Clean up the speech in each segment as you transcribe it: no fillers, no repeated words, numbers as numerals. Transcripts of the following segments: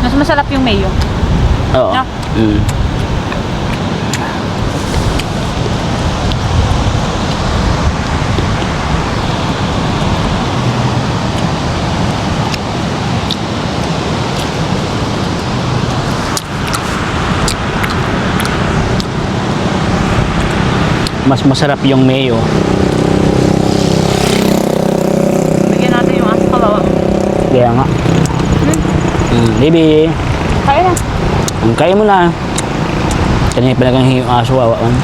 Mas masarap yung mayo. Oo. No? Mm. Mas masarap yung mayo. Bigyan natin yung aso kawawa. Kaya nga. Baby, Kaya na. kaya mo na. Kanina pa nagang yung aso, wawa man.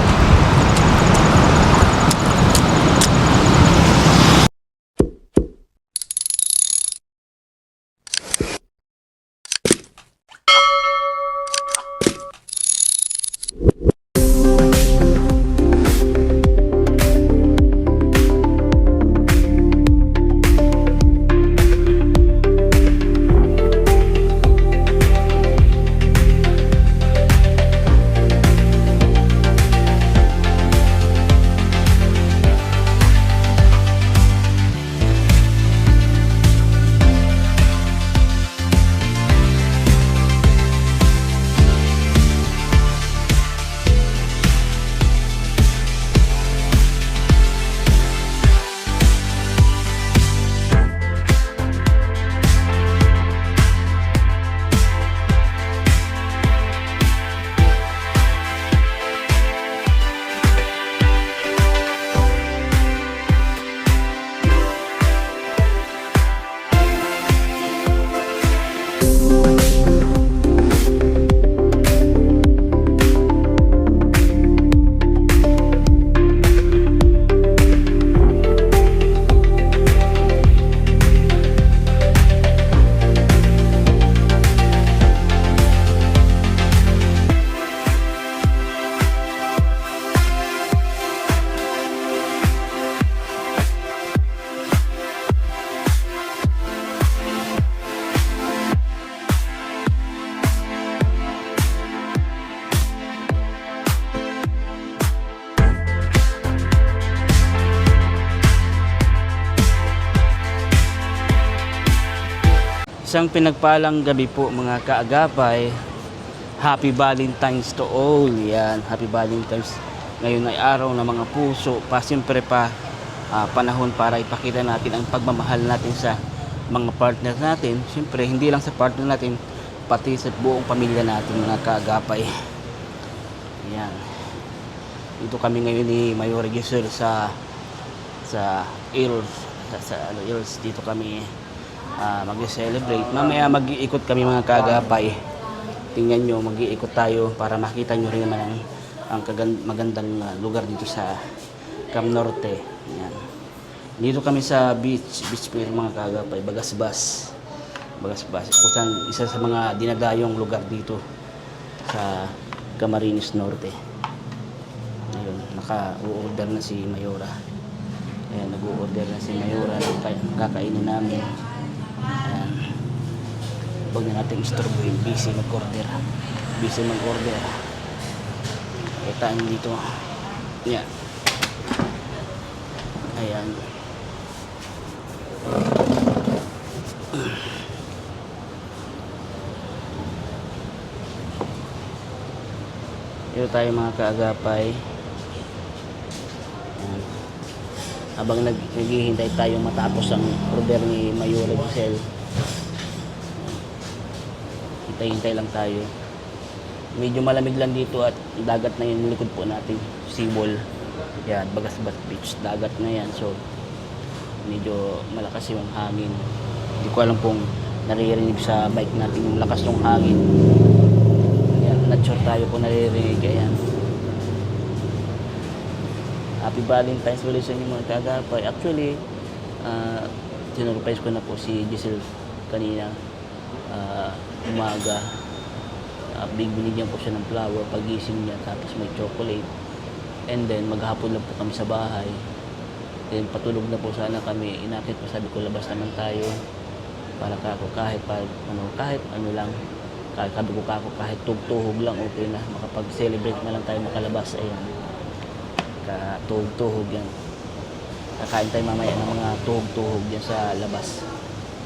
Isang pinagpalang gabi po mga kaagapay. Happy Valentine's to all. Yan, Happy Valentine's. Ngayon ay araw ng mga puso. Siyempre panahon para ipakita natin ang pagmamahal natin sa mga partner natin. Siyempre, hindi lang sa partner natin, pati sa buong pamilya natin mga kaagapay. Yan. Dito kami ngayon ni Mayor Giselle sa Ills. Ills. Dito kami mag-celebrate. Mamaya mag-iikot kami mga kaagapay. Tingnan nyo, mag-iikot tayo para makita nyo rin naman ang magandang lugar dito sa Cam Norte. Yan. Dito kami sa beach pier mga kaagapay, Bagasbas. Isa sa mga dinadayong lugar dito sa Camarines Norte. Ayun, naka-order na si Mayora. Ayan, nag-order na si Mayora ng kakainin namin. Ayan. Huwag na natin istorbohin. Busy mag-order. Kitaan dito. Ayan. Ayan. Dito tayo mga kaagapay. Ayan. Habang naghihintay tayo matapos ang order ni Mayora Giselle, hintay lang tayo. Medyo malamig lang dito at dagat na yung likod po natin, seawall. Yan, Bagasbas Beach, dagat na yan. So medyo malakas yung hangin. Hindi ko alam kung naririnig sa bike natin yung lakas ng hangin. Yan, not sure tayo kung naririnig. Ayan. Happy Valentine's ulit sa inyo mga kaagapay. Actually, sinurprise ko na po si Giselle kanina umaga. Binigyan po siya ng flower pagising niya, tapos may chocolate. And then maghapon lang po kami sa bahay. Then patulog na po sana kami. Inakit po, sabi ko labas naman tayo para kahit ano lang. Sabi ko kahit tugtuhog lang okay na. Makapag-celebrate na lang tayo makalabas. Ayan. Tuhog-tuhog yan. Kakain tayo mamaya ng mga tuhog-tuhog yan sa labas.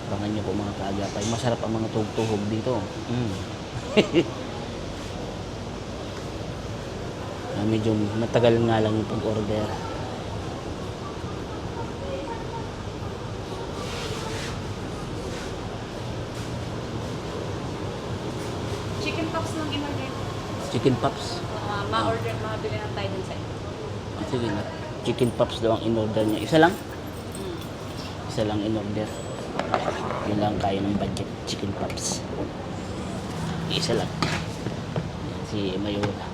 Abangan nyo po mga kaagapay. Masarap ang mga tuhog dito. Medyo matagal nga lang yung pag-order. Chicken pops lang in-order. Chicken pops. Ma-order, mabili lang tayo dun sa ito. Sige na. Chicken pops daw ang in-order niya. Isa lang? Isa lang in-order. Yun lang kaya ng budget. Chicken pops. Isa lang. Si Mayola.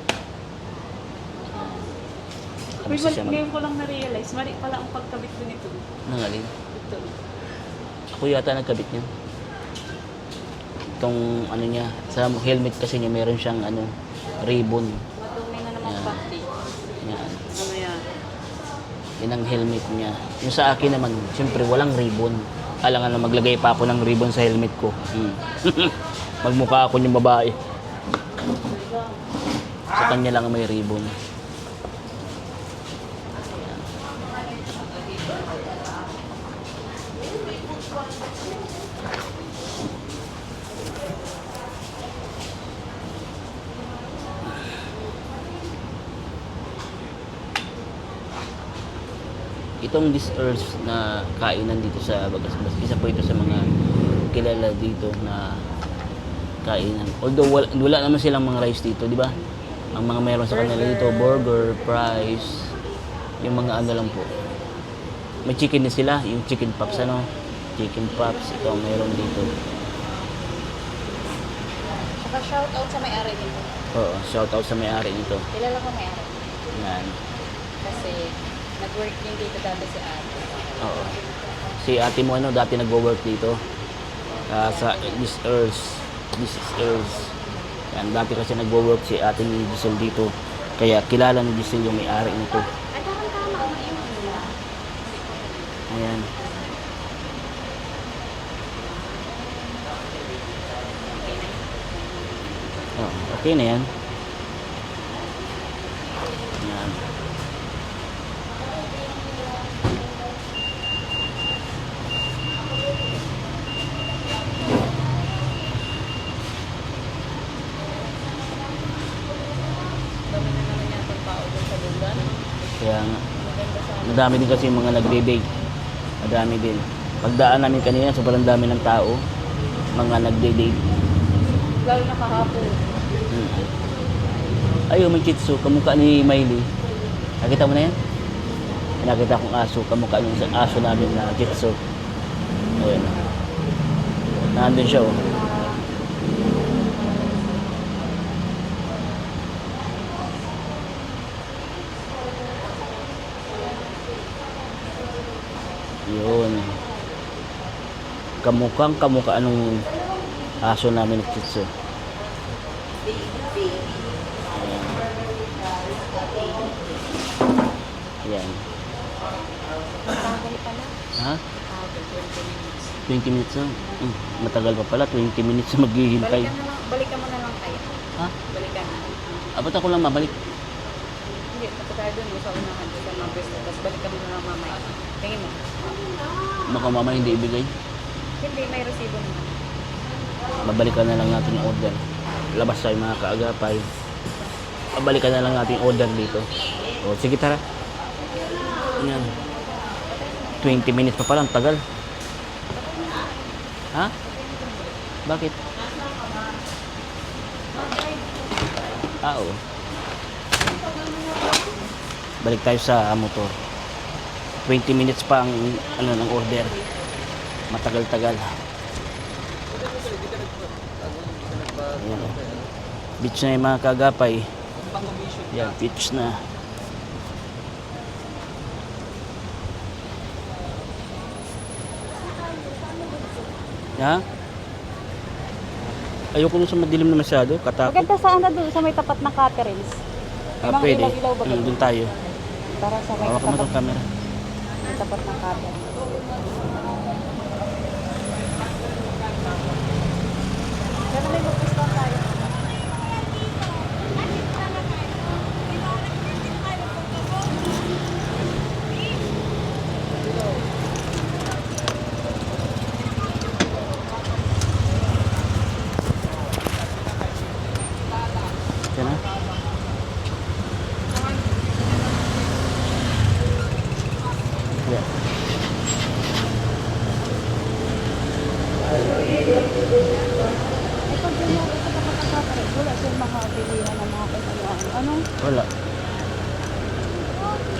Uy, Tapos siya ngayon ko lang na-realize, mali pala ang pagkabit ko nito. nangalin. Ito. Ako yata nagkabit niya. Itong ano niya, sa helmet kasi niya meron siyang ano, ribbon. Madumi na naman Yan. pati. Yan. Ano yan? Yan ang helmet niya. Yung sa akin naman, siyempre walang ribbon. Alangan na maglagay pa ako ng ribbon sa helmet ko. Magmukha ako yung babae. Sa kanya lang may ribbon. Itong This Earth na kainan dito sa Bagasbas, isa po ito sa mga kilala dito na kainan. Although wala naman silang mga rice dito, di ba? Ang mga meron sa kanila dito, burger, fries, yung mga ano lang po. May chicken din sila, yung chicken pops, ano? Chicken pops, ito meron dito. Saka shoutout sa may-ari nito. Oo, shout out sa may-ari nito. Kilala ko may-ari. Yan. Kasi nag-work din dito dati si ate. Oo. Si ate mo ano, dati nagwo-work dito. Sa This Earth. This is Earth. Yan, dati kasi nagwo-work si ate ni Giselle dito. Kaya kilala ni Giselle yung may-ari nito. Ay, tama ang iyon nila. Ayan. Oh, okay na yan. Yan. Dami na naman yata ang tao doon sa lugar. Kaya nga. Maganda sana. Madami din kasi yung mga nagbe-bake. Madami din. Pagdaan namin kanina, sobrang dami ng tao. Mga nagbe-bake. Lalo na kahapon. Ayun, may chitsu. Kamukha ni Miley. Nakita mo na yan? Nakita kong aso. Kamukha ng isang aso namin na chitsu. Ayun. Nandun siya, oh. Yun. Kamukha anong aso namin na chitsu. Ayan. Tagal pala. Ha? Tagal, 20 minutes. 20 minutes lang? Matagal pa pala. 20 minutes na maghihintay. Balikan mo na lang kayo. Ha? Balikan na. Ba't ako lang mabalik? Hindi, tapos tayo doon sa unahan doon sa mga pwesto. Tapos balikan mo na lang mamaya. Tingin mo. Baka mama hindi ibigay. Hindi, may resibo naman. Babalikan na lang natin yung order. Labas tayo mga kaagapay. Babalikan na lang natin yung order dito. O, sige tara. Yan. 20 minutes pa pala. Ang tagal. Ha? Bakit? Oo. Balik tayo sa motor. 20 minutes pa ang ano ng order. Matagal-tagal. Ayan. Beach na yung mga kagapay. Yan, beach na. Ha? Ayoko nung sa madilim na masyado, katakot. Maganda saan na doon sa may tapat ng Caterins. May mga Pwede. ilaw-ilaw ba ganun? Doon tayo. Para sa may Hawak mo tapat, itong camera. may tapat ng Caterins. Pero may magpusto tayo.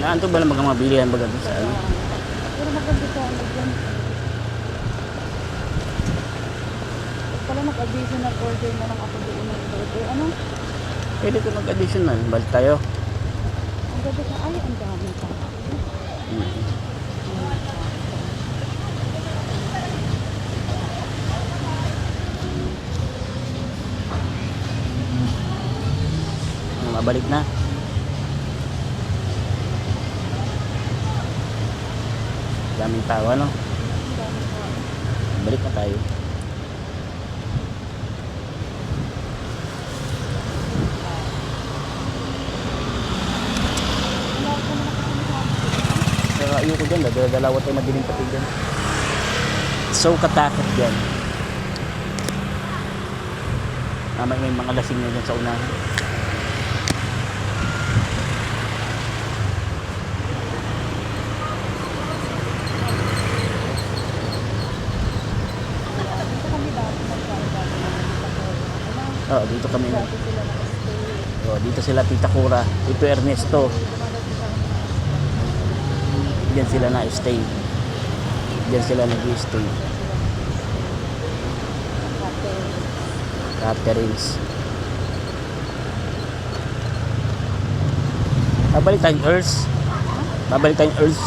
Naanto ba na mga bilihan baga doon sa ano? Pero maganda sa ano dyan. Pala mag-additional order na lang ako doon ng order. Ano? Pwede ko mag-additional. Balik tayo. Ang ganda sa ay, ang dami pa. Mabalik na. Daming tao, ano? Ang dami pa. Balik na tayo. Wala ko naman kasi sa Pero ayoko dyan, dalawa tayo madiling pati dyan. So katakot dyan. May mga lasing na dyan sa unahan. dito kami dati magkakaroon ng dito. Oh, dito kami. Dati sila nakastay. Oh, dito sila Tita Cora, Tito Ernesto. Diyan sila na-stay. Diyan sila nag-stay. Caterings. Babalik tayong Earth. Babalik tayong Earth.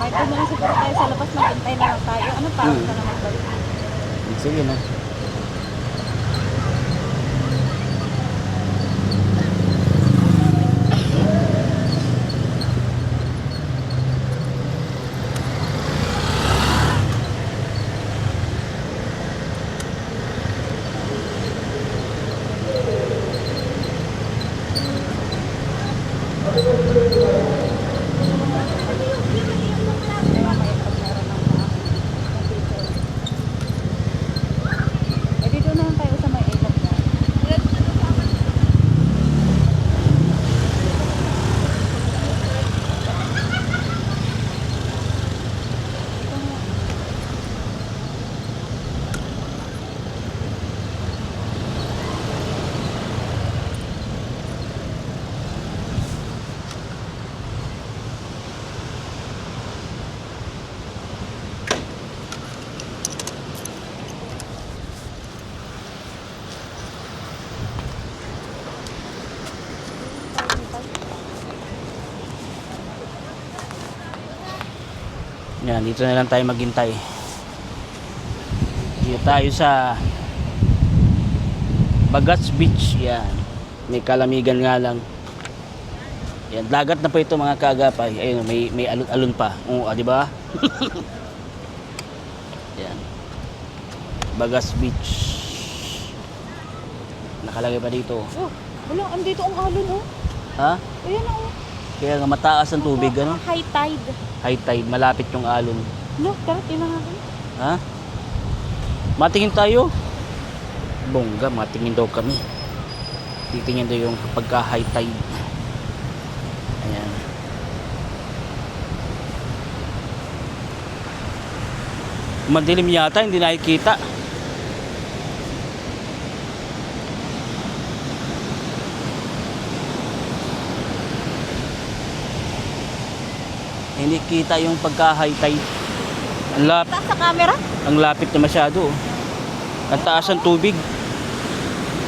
Kahit doon na lang siguro tayo sa labas, maghintay na lang tayo. Ano pa? Hmm. Ka na magbalik. Sige na. Kaya may pag-meron ng mga computer. Eh, dito na lang tayo sa may ilog na. Yan, dito na lang tayo maghintay. Dito tayo sa Bagats Beach. Yan. May kalamigan nga lang. Yan, dagat na po ito mga kaagapay. Ayun, may alon-alon pa. Oo, di ba? Yan. Bagats Beach. Nakalagay pa dito. Oh, wala. Andito ang alon, oh. Ha? Ayan, oh. Kaya nga mataas ang tubig, ano? High tide. High tide, malapit yung alon. No, tara, tingnan natin. Ha? Matingin tayo. Bongga, matingin daw kami. Titingin daw yung pagka high tide. Ayan. Madilim yata, hindi nakikita. Hindi kita yung pagka high tide. Taas sa camera? Ang lapit na masyado. Ang taas ang tubig.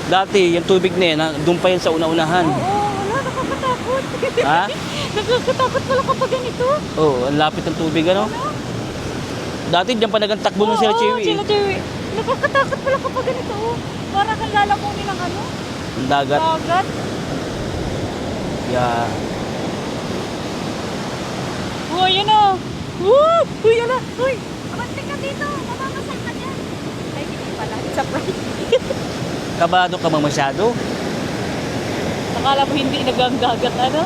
Dati, yung tubig na yan, doon pa yan sa una-unahan. Oo, wala. Nakakatakot. Ha? Nakakatakot pala kapag ganito. Oo, ang lapit ng tubig, ano? Dati, diyan pa nagantakbo nung sila Chewy. Sila Chewy. Nakakatakot pala kapag ganito. Oh. Parang kang lalamunin ng ano? Ang dagat. Dagat. Yeah. Oh, yun o. Woo! Uy, ala. Uy! Abante ka dito. Mamamasal ka dyan. Ay, hindi pala. It's a prank. Kabado ka ba masyado? Akala mo hindi naganggagat, ano?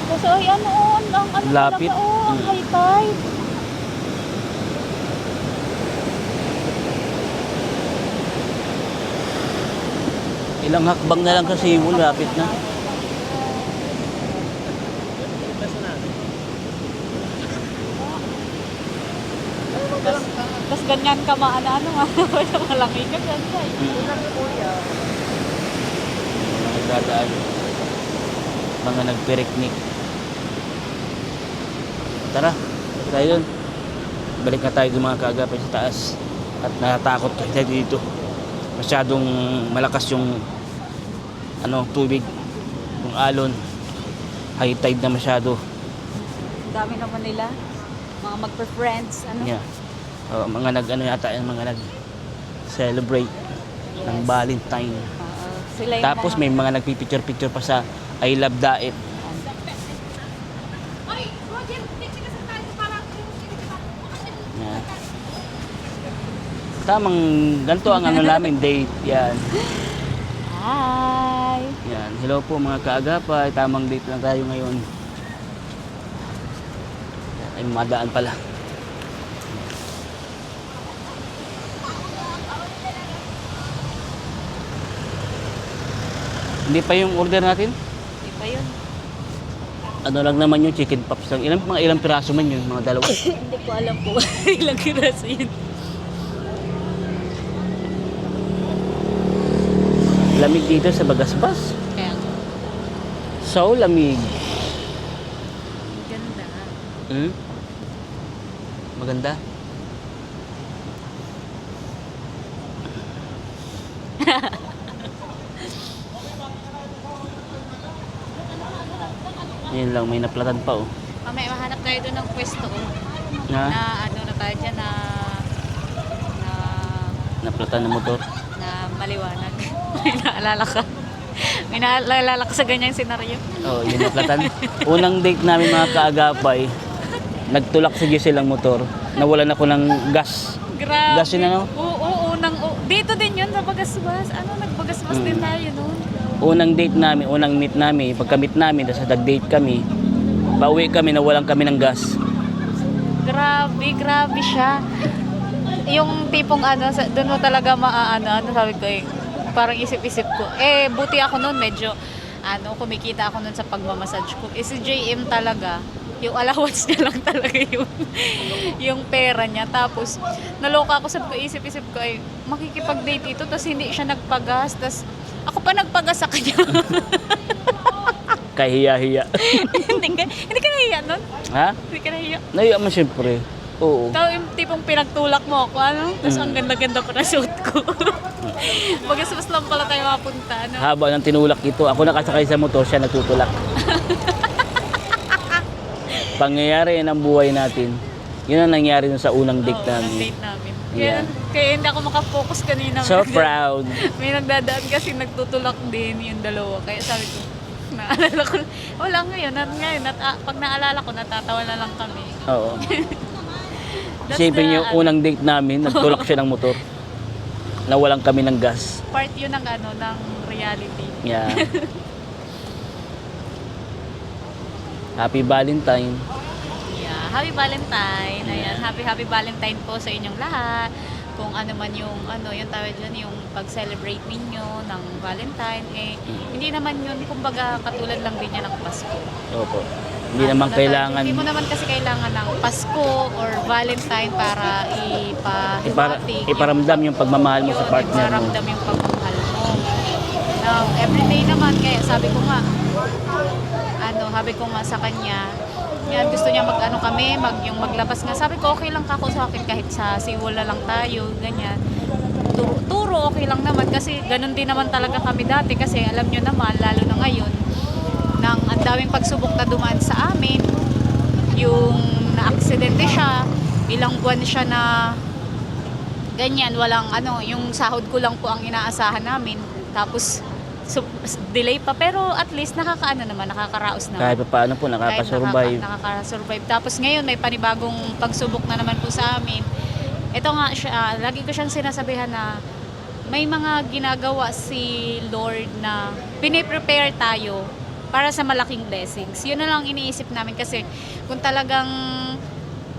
Kasi, ay, ano, ang ano Lapit. talaga, ang high tide. Ilang hakbang na lang kasi yung lapit na. Tapos ganyan ka maano-ano nga. Malaki ka ganyan. Mga nagdadaan. Mga nagpiriknik. Tara, tayo dun. Balik na tayo dun mga kaagapay sa taas. At natatakot tayo dito. Masyadong malakas yung tubig. Yung alon. High tide na masyado. Dami naman nila. Mga magpa-friends. Yeah. Mga yata yung mga celebrate ng Valentine. Sila yung Tapos may mga nagpipicture-picture pa sa I Love Daet. Yeah. Tamang ganito ang namin date. Yan. Hi! Yan. Hello po mga kaagapay. Tamang date lang tayo ngayon. Yan. Ay madaan pala. Hindi pa yung order natin? Hindi pa yun. Ano lang naman yung chicken pops lang. Ilang piraso man yun, mga dalawa. Hindi ko alam po. Ilang kiraso yun. Lamig dito sa Bagasbas. Kaya So lamig. ganda. Maganda. Yan lang, may naplatan pa oh. Mamaya mahanap tayo doon ng pwesto Na, na ano na tayo dyan na naplatan na motor. na maliwanag. May naalala ka. May naalala ka sa ganyang senaryo. Oh, yun naplatan. Unang date namin mga kaagapay, nagtulak si Giselle ang motor. Nawalan ako ng gas. Grabe. Gas yun ano? Oo, dito din yun sa Bagasbas. Nagbagasbas din tayo noon. Unang date namin, unang meet namin, pagka-meet namin, tapos nag-date kami. Pauwi kami, nawalan kami ng gas. Grabe siya. Yung tipong doon mo talaga sabi ko parang isip-isip ko. Buti ako noon medyo, kumikita ako noon sa pagmamassage ko. Si JM talaga, yung allowance niya lang talaga yung pera niya. Tapos, naloka ako, sabi ko, isip-isip ko, makikipag-date ito, tapos hindi siya nagpagas, tapos ako pa nagpagas sa kanya. Kahiya-hiya. Hindi ka nahiya nun? Ha? Hindi ka nahiya? Nahiya mo siyempre. Oo. Tapos yung tipong pinagtulak mo ako, Tapos ang ganda-ganda ko na suit ko. Bagasbas lang pala tayo mapunta, Haba ng tinulak ito. Ako nakasakay sa motor, siya nagtutulak. Pangyayari yan ang buhay natin. Yun ang nangyari dun sa unang date namin. Date namin. Yeah. Kaya hindi ako makafocus kanina. So proud. May nagdadaan kasi nagtutulak din yung dalawa. Kaya sabi ko, naalala ko, wala ngayon, pag naalala ko, natatawa na lang kami. Oo. That's Isipin the, niyo, unang date namin, nagtulak siya ng motor. Nawalan kami ng gas. part yun ng ng reality. Yeah. Happy Valentine. Yeah, happy Valentine. Ayan, happy Valentine po sa inyong lahat. Kung ano man yung yung tawag dyan, yung pag-celebrate ninyo ng Valentine, hindi naman yun, kumbaga katulad lang din yan ng Pasko. Opo. Hindi naman kailangan, Hindi mo naman kasi kailangan ng Pasko or Valentine para iparamdam yung pagmamahal mo sa partner mo. Iparamdam yung pagmamahal mo. Now, everyday naman, kaya sabi ko nga sa kanya, yan, gusto niya yung maglabas nga. Sabi ko, okay lang kako sa akin kahit sa Seawall na lang tayo, ganyan. Turo, okay lang naman kasi ganun din naman talaga kami dati kasi alam nyo naman, lalo na ngayon, nang ang daming pagsubok na dumaan sa amin, yung na-aksidente siya, ilang buwan siya na ganyan, walang yung sahod ko lang po ang inaasahan namin. Tapos, delay pa pero at least nakakaraos naman. Kahit pa paano po, nakakasurvive. Nakakasurvive. Tapos ngayon may panibagong pagsubok na naman po sa amin. Ito nga siya, lagi ko siyang sinasabihan na may mga ginagawa si Lord na piniprepare tayo para sa malaking blessings. Yun na lang iniisip namin kasi kung talagang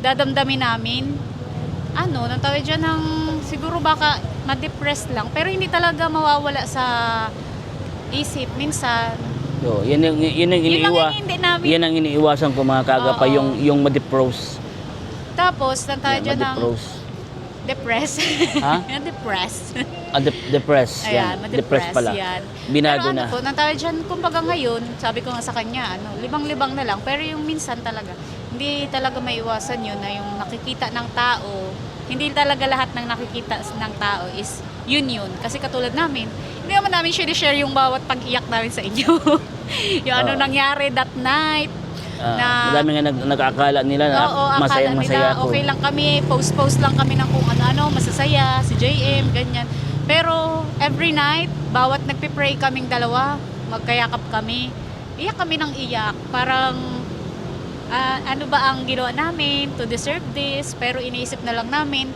dadamdamin namin, natawid dyan ng siguro baka ma-depress lang pero hindi talaga mawawala sa isip minsan. Yan ang yan ang iniiwasan ko mga kaagapay, yung ma-depress. Tapos nantay dyan ng depress. Ha? Depress. Depress. Ayan, Yan. Depress pala. Yan. Binago pero na. Nantay dyan, kumbaga ngayon, sabi ko nga sa kanya, libang-libang na lang. Pero yung minsan talaga, hindi talaga maiwasan yun na yung nakikita ng tao, hindi talaga lahat ng nakikita ng tao is yun. Kasi katulad namin, hindi naman namin share yung bawat pag-iyak namin sa inyo. Yung ano Oo. nangyari that night. Na- Madami nga nag-aakala nila na Oo, akala masaya nila ako. okay lang kami, post lang kami ng kung ano-ano, masasaya, si JM, ganyan. Pero every night, bawat nagpipray kaming dalawa, magkayakap kami, iyak kami ng iyak. Parang, ano ba ang ginawa namin to deserve this? Pero iniisip na lang namin,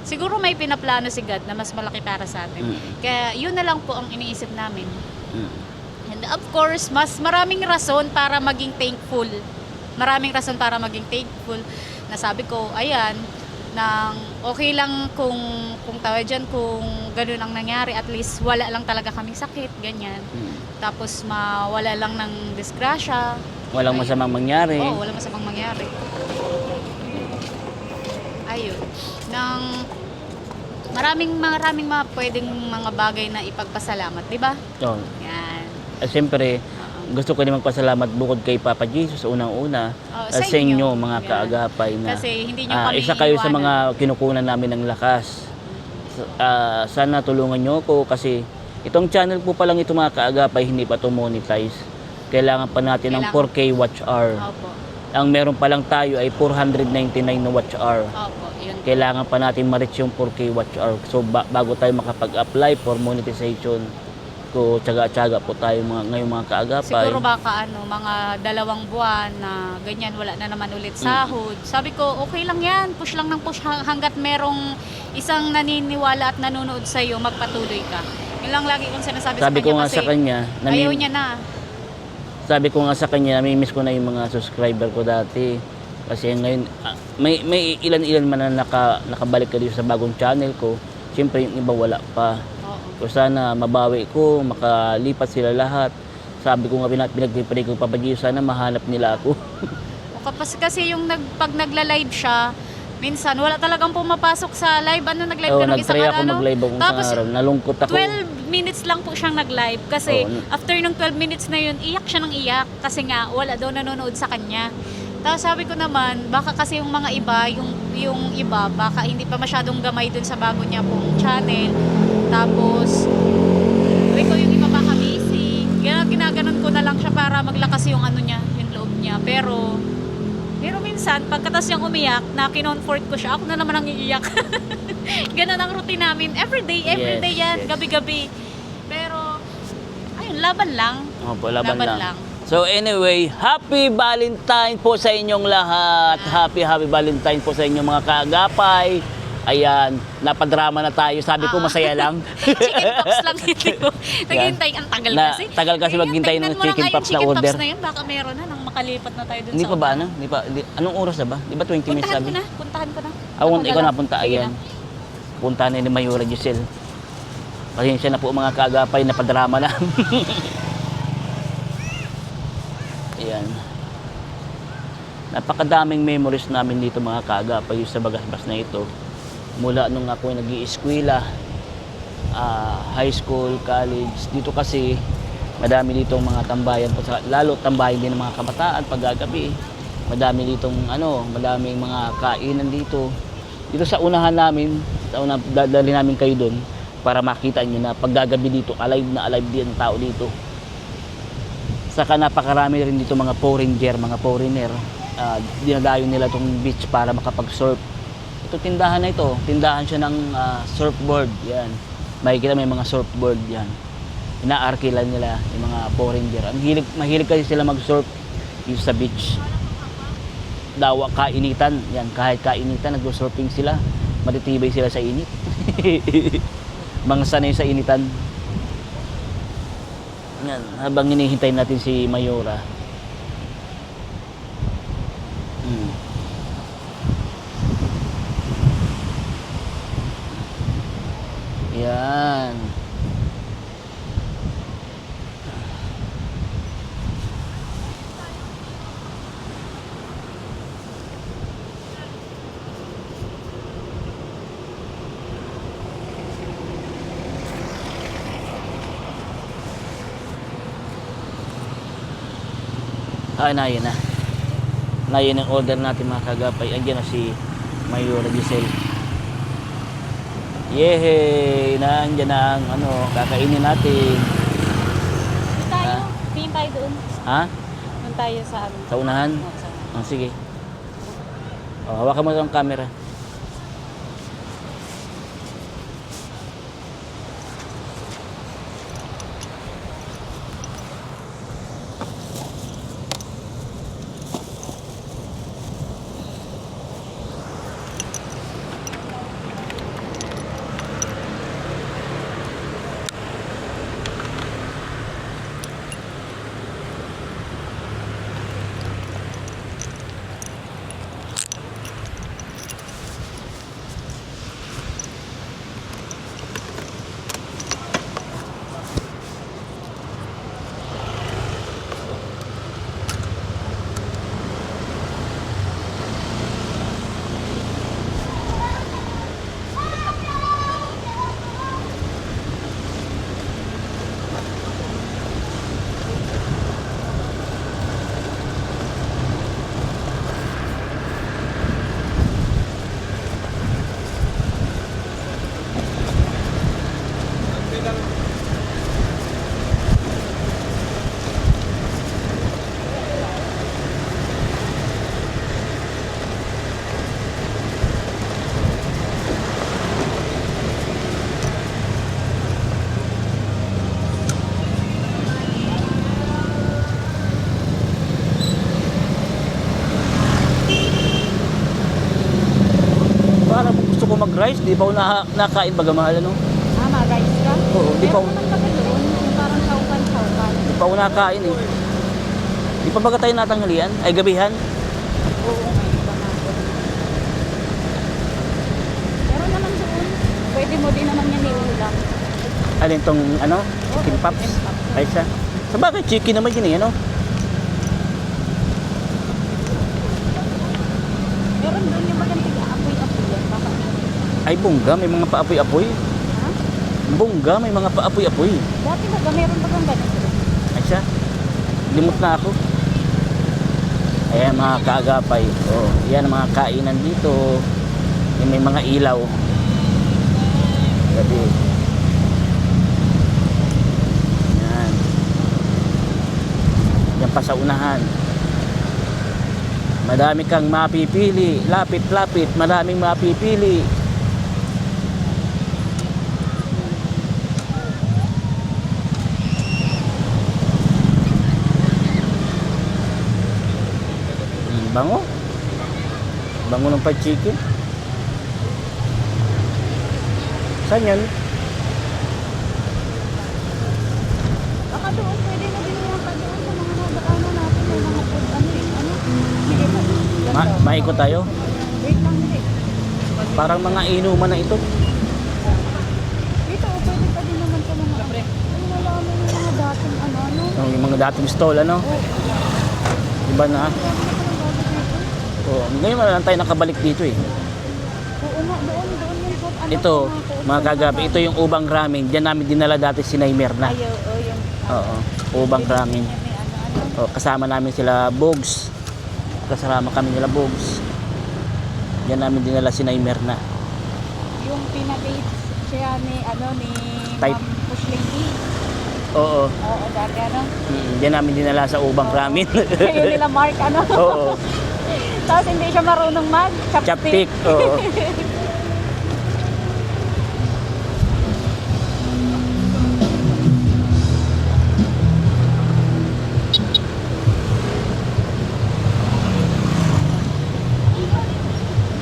siguro may pinaplano si God na mas malaki para sa atin. Kaya yun na lang po ang iniisip namin. And of course, mas maraming rason para maging thankful. Maraming rason para maging thankful. Nasabi ko, ayan, nang okay lang kung tawag dyan, kung ganun ang nangyari, at least wala lang talaga kaming sakit, ganyan. Tapos mawala lang ng disgrasya. Walang masamang mangyari. Oo, walang masamang mangyari. Ayun. Maraming mga pwedeng mga bagay na ipagpasalamat, di ba? Oo. Yan. Siyempre, gusto ko din magpasalamat bukod kay Papa Jesus unang-una Sa sa inyo inyo. mga Yan. kaagapay na Kasi hindi nyo kami isa kayo sa iiwanan. mga kinukunan namin ng lakas. Sana tulungan nyo ako kasi itong channel po palang ito mga kaagapay hindi pa to monetize. Kailangan pa natin ng 4K watch hour. Opo. Ang meron pa lang tayo ay 499 na watch hour. Opo. Yun. Kailangan pa natin ma-reach yung 4K watch hour. So bago tayo makapag-apply for monetization, ko tsaga-tsaga po tayo ngayong mga kaagapay. Siguro baka mga 2 buwan na ganyan, wala na naman ulit sahod. Sabi ko, okay lang yan. Push lang ng push hanggat merong isang naniniwala at nanonood sa'yo, magpatuloy ka. Yun lang lagi kong sinasabi Sabi sa kanya ko nga kasi sa kanya, ayaw niya na. sabi ko nga sa kanya, namimiss ko na yung mga subscriber ko dati. Kasi ngayon, may ilan-ilan man na nakabalik ka dito sa bagong channel ko. Siyempre yung iba wala pa. Oo. So sana mabawi ko, makalipat sila lahat. Sabi ko nga pinagpipray ko, Papa Jesus, sana mahanap nila ako. Kasi yung pag nagla-live siya, minsan wala talagang pumapasok sa live. Ano, nag-live ka ng isang nag-try ako mag-live akong Tapos, isang araw. Nalungkot ako. 12 minutes lang po siyang nag-live kasi after ng 12 minutes na yun, iyak siya ng iyak kasi nga wala daw nanonood sa kanya. Tapos sabi ko naman, baka kasi yung mga iba, yung iba, baka hindi pa masyadong gamay dun sa bago niya pong channel. Tapos, sabi ko yung iba baka busy. Ginaganon ko na lang siya para maglakas yung ano niya, yung loob niya. Pero minsan, pagkatas niyang umiyak, na kinonfort ko siya, ako na naman ang iiyak. Ganun ang routine namin. Everyday yan, Yes. gabi-gabi. Pero, ayun, laban lang. Opo, laban lang. So anyway, happy Valentine po sa inyong lahat. Happy Valentine po sa inyong mga kaagapay. Ayan, napadrama na tayo. Sabi ko masaya lang. Chicken pox lang ito. Naghihintay, ang tagal kasi. Tagal kasi maghintay ng chicken pox na order. Chicken pox na yun, baka meron na nang makalipat na tayo dun Hindi sa pa ba unahan. Anong oras na ba? Di ba 20 minutes sabi? Puntahan ko na. Ikaw napunta. Sige Ayan. na. Punta na ni Mayura Giselle. Pasensya na po mga kaagapay, napadrama na. Ayan. Napakadaming memories namin dito mga kaagapay sa Bagasbas na ito. Mula nung ako nag-i-eskwela, high school, college. Dito kasi madami ditong mga tambayan, lalo tambayan din ng mga kabataan paggagabi. Madami ditong madaming mga kainan dito. Dito sa unahan namin, dadali namin kayo doon para makita nyo na paggagabi dito, alive na alive din ang tao dito. Saka napakarami rin dito mga foreigner. Dinadayo nila itong beach para makapag-surf. Ito tindahan na ito, tindahan siya ng surfboard. Yan. Makikita may mga surfboard yan. Inaarkilan nila yung mga foreigner. Mahilig kasi sila mag-surf dito sa beach. Kainitan. Yan, kahit kainitan, nag-surfing sila. Matitibay sila sa init. Mga sanay sa initan. Yan, habang hinihintay natin si Mayora. Yan. Yun na. na yun ang order natin mga kagapay. Andiyan na si Mayora Giselle. Yehey! Nandiyan na ang kakainin natin. Doon tayo. Tingin tayo doon. Ha? Doon tayo sa ano. Sa unahan? Sige. Hawakan mo ang camera. Parang gusto ko mag-rice, di pa ako nakain baga mahal Mag-rice ka? Oo, di pa ako, Meron naman kami doon. Yung parang saukan-saukan. di pa ako nakain eh. Di pa baga tayo natanghalian? Ay gabihan? Oo, may iba na doon. Meron naman doon. Pwede mo din naman yan iulam. Alin tong chicken pops? Ay siya. Sa bagay, chicken naman yun eh, Meron doon yung magandang apoy-apoy yan. Baka Ay bongga, may mga paapoy-apoy. ha? Bongga, may mga paapoy-apoy. Dati ba meron pa kang ganito? Ay siya. Limot na ako. Ayan mga kaagapay. Oh, yan ang mga kainan dito. Yung may mga ilaw. Gabi. Yan. Yan pa sa unahan. Madami kang mapipili. Lapit-lapit. Maraming mapipili. Bango. Bango ng fried chicken. Saan yan? Baka doon, pwede na din yung doon sa mga nadaanan natin. May mga food, Sige po. Maikot tayo? Wait lang, hindi. Parang mga inuman na ito. Dito, pwede pa din naman sa mga Ay, wala naman yung mga dating Yung mga dating stall, Iba na. Oh, ngayon wala lang tayo nakabalik dito eh. Oo nga, doon yung food. Ito, mga kagabi, ito yung ubang ramen. Diyan namin dinala dati si Naimer na. Ay, oo, yung... Oo, ubang ramen. May Oh, kasama namin sila Bogs. Kasama kami nila Bogs. Diyan namin dinala si Naimer na. Yung pinadate siya ni, ni Type. Ma'am Pushling E. Oo. Oo, dati Diyan namin dinala sa ubang ramen. Yun nila Mark, Oo. Tapos hindi siya marunong Chapstick. Oo.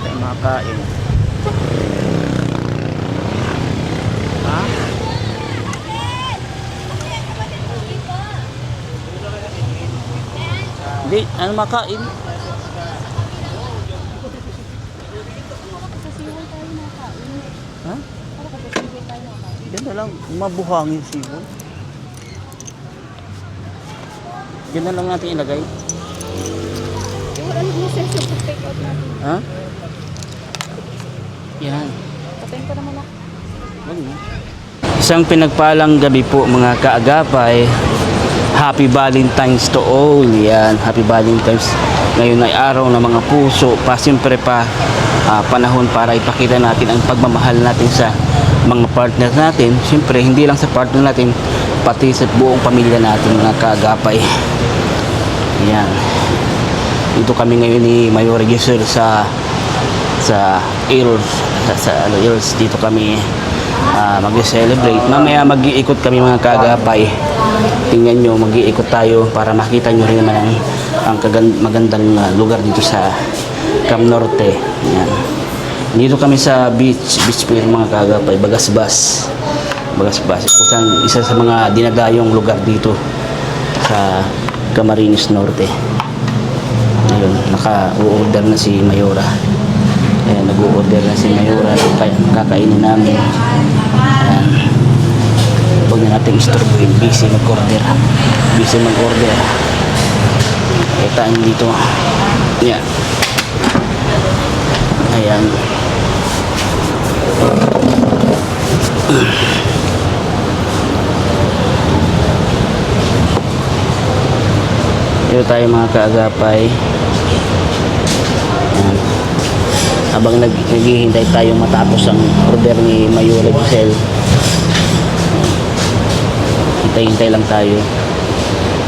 Tayo makakain. Ha? Hindi, ano makain? Sa siwal tayo nakain. Ha? Para ka sa siwal tayo nakain. Yan na lang, mabuhangin sibol. Yan na lang natin ilagay. Yung ano mo sa take out natin. Ha? Yan. Patayin ko naman ako. Wag mo. Isang pinagpalang gabi po mga kaagapay. Happy Valentine's to all. Yan, Happy Valentine's. Ngayon ay araw ng mga puso pa, siyempre pa panahon para ipakita natin ang pagmamahal natin sa mga partner natin. Siyempre hindi lang sa partner natin, pati sa buong pamilya natin mga kaagapay. Yan. Dito kami ngayon ni Mayor Giselle sa Earls, Earls. Dito kami mag-celebrate. Mamaya mag-iikot kami mga kaagapay. Tingnan nyo, mag-iikot tayo para makita nyo rin naman ang magandang lugar dito sa Cam Norte. Yan. Dito kami sa beach pier mga kaagapay, Bagasbas. Isa sa mga dinadayong lugar dito sa Camarines Norte. Ayun, naka-order na si Mayora. Ayan, nag-order na si Mayora. Kakainin namin. Ayan. Huwag na natin istorbuhin. Busy mag-order. Kitaan dito. Ayan. Ayan. Dito tayo mga kaagapay. Ayan. Habang naghihintay tayo matapos ang order ni Mayora Giselle, hintay-hintay lang tayo.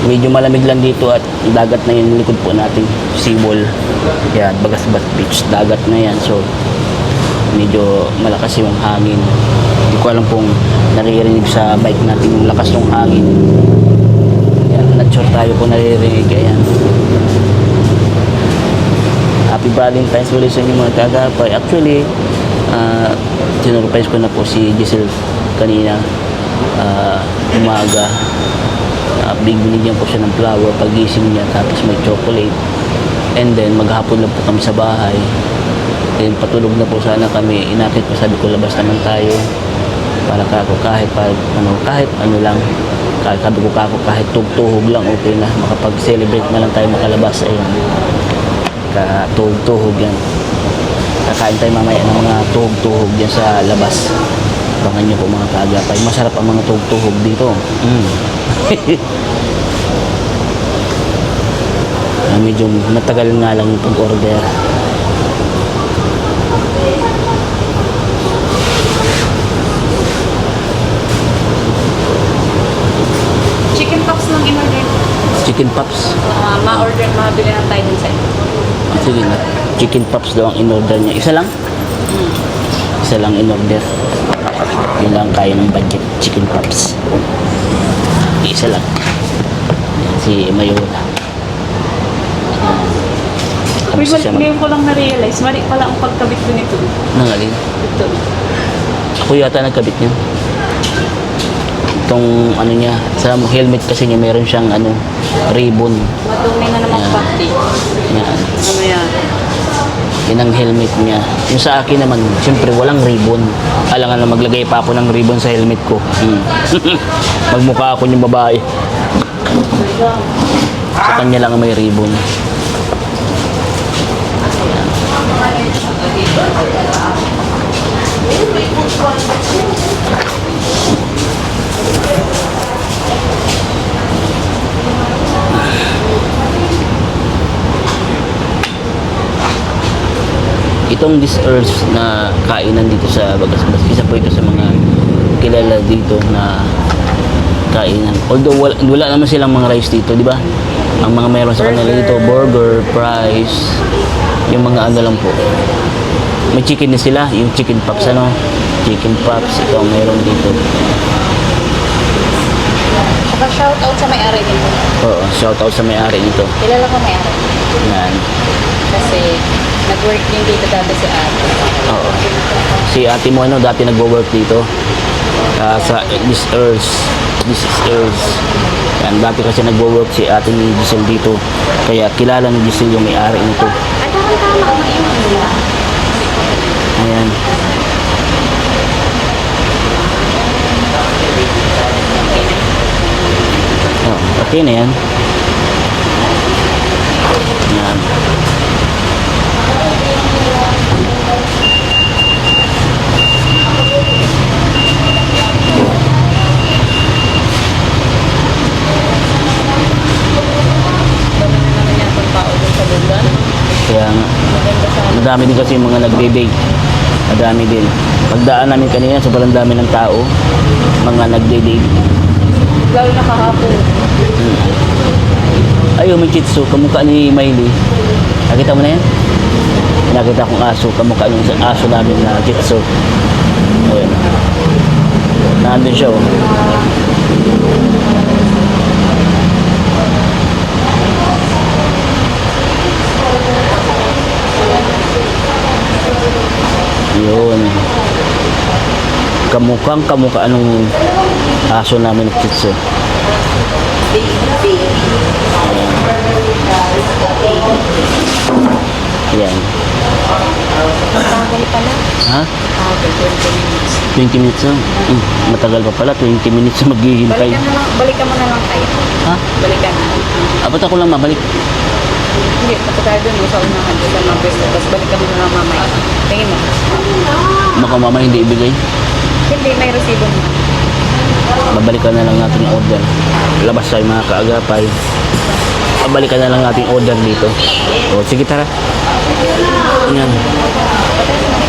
Medyo malamig lang dito at dagat na yung likod po natin, seawall. Yan, Bagasbas Beach, dagat na yan. So medyo malakas yung hangin. Hindi ko alam kung naririnig sa bike natin yung lakas ng hangin. Yan, not sure tayo kung naririnig. Ayan. Happy Valentine's ulit sa inyo mga kagapay. Actually, sinurprise ko na po si Giselle kanina, umaga. Binigyan ko siya ng flower pagising niya, tapos may chocolate. And then maghapon lang po kami sa bahay. Then patulog na po sana kami. Inakit ko, sabi ko labas naman tayo para kahit ano lang, sabi ko kahit tugtuhog lang okay na, makapag-celebrate na lang tayo, makalabas. Ayun, tuhog-tuhog yan. Kakain tayo mamaya ng mga tuhog-tuhog yan sa labas. Abangan nyo po mga kaagapay. Masarap ang mga tuhog-tuhog dito. Medyo matagal nga lang yung pag-order. Chicken pops lang in-order. Chicken pops? Ma-order, mabili na tayo dun sa ito. Sige na. Chicken pops daw ang in-order niya. Isa lang? Isa lang in-order. Yun lang kaya ng budget. Chicken pops. Isa lang. Yan, si Mayora. Uy, ngayon ko lang na-realize, mali pala ang pagkabit ko nito. Nangalin? Ito. Ako yata nagkabit niya. Itong ano niya, sa helmet kasi niya meron siyang ribbon. Madumi na naman pati. Yan. Ano yan? Yan ang helmet niya. Yung sa akin naman, siyempre walang ribbon. Alangan na maglagay pa ako ng ribbon sa helmet ko. Magmukha ako yung babae. Sa kanya lang may ribbon. Itong This Earth na kainan dito sa Bagasbas, isa po ito sa mga kilala dito na kainan. Although wala naman silang mga rice dito, di ba? Ang mga meron sa kanila dito, burger, fries, yung mga ano lang po. May chicken din sila, yung chicken pops, chicken pops, ito ang meron dito. Saka shoutout sa may-ari nito. Oo, shoutout sa may-ari nito. Kilala ko may-ari. Yan. Kasi nag-work din dito dati si ate. Oo. Si ate mo dati nagwo-work dito sa This is Earth. Yan, dati kasi nagwo-work si ate ni Giselle dito. Kaya kilala ni Giselle yung may-ari nito. At tama na yun. Ayan. Oh, okay na yan. Yan. Dami na naman yan pang tao dun sa lugar. Madami din kasi yung mga nagde-date. Madami din. Pagdaan namin kanina, sobrang dami ng tao. Mga nagde-date. Lalo na kahapon. Ayun, may chitsu. Kamukha ni Miley. Nakita mo na yan? Nakita kong aso. Kamukha ng aso namin na chitsu. Ayun. Nandun siya, oh. Yun. Kamukha nung aso namin na chitsu. Ayan. Matagal pala. Ha? 20 minutes. 20 minutes lang. Matagal pa pala. 20 minutes na maghihintay. Balikan mo na lang tayo. Ha? Balikan na. Abot ako lang mabalik. Hindi, tapos tayo dun sa unahan doon sa mga pwesto. Tapos balikan mo na lang mamaya. Tingin mo. Baka mama hindi ibigay. Hindi, may resibo mo. Babalikan na lang natin yung order. Labas tayo mga kaagapay. Babalikan na lang natin yung order dito. O, sige tara. Yan.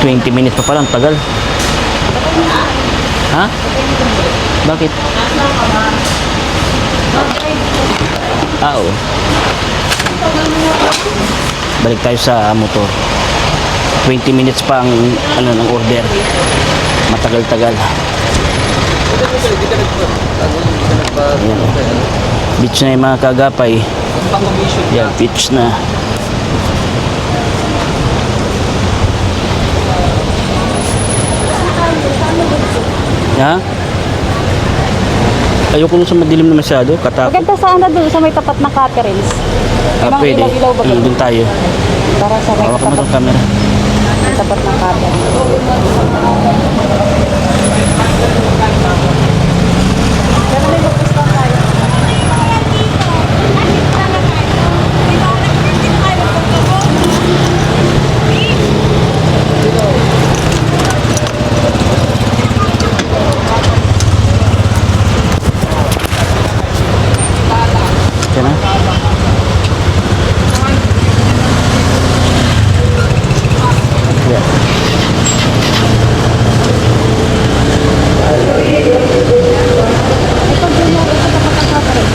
20 minutes pa pala. Ang tagal. Ha? Bakit? Oo. Balik tayo sa motor. 20 minutes pa ang ng order. Matagal-tagal. Ayan. Beach na yung mga kagapay. Yan, beach na. Ha? Ayoko nung sa madilim na masyado. Katakot. Maganda sa ano doon sa may tapat na Caterines. Pwede. Ilaw-ilaw ba ganun? Doon tayo. Para sa may Hawak mo tapat, ng camera. tapat ng Caterines. Pero may mag-gusto tayo. Yan na. Yeah.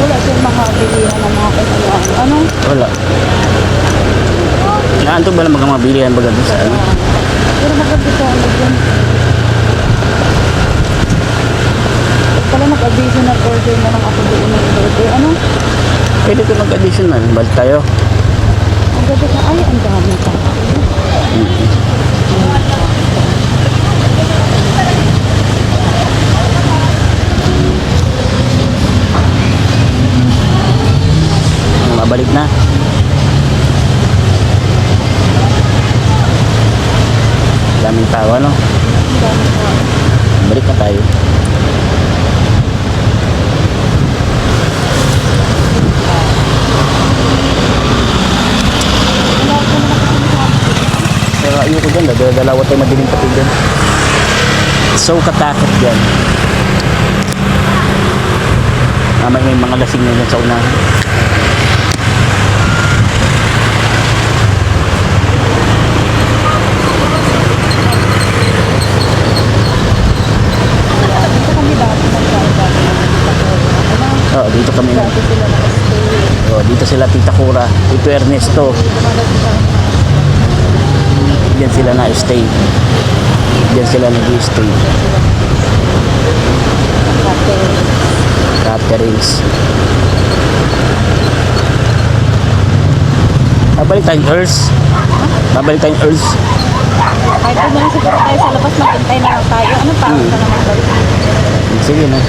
Wala siyang makabilihan ng mga kailangan. Ano? Wala. Naantog ba lang mga mabilihan baga doon sa ano? Pero maganda sa ano dyan. Pala nag-abiso na order na lang ako doon ng order. Ano? Pwede ko mag-additional. Balik tayo. Ang ganda na. Ay, ang dami pa. Mabalik na. Daming tao, ano? Balik na tayo. Pero ayoko dyan, dalawa tayo madiling patig dyan. So katakot dyan. May mga lasing na dyan sa unahan. Oo, dito kami na. Oh, dito sila Tita Cora, Tito Ernesto. Diyan sila na-stay. Diyan sila nag-stay. Caterings. Babalik tayong Earth. Babalik tayong Earth. Kahit doon na lang siguro tayo sa labas, maghintay na lang tayo. Ano pa? Na naman balik. Sige na.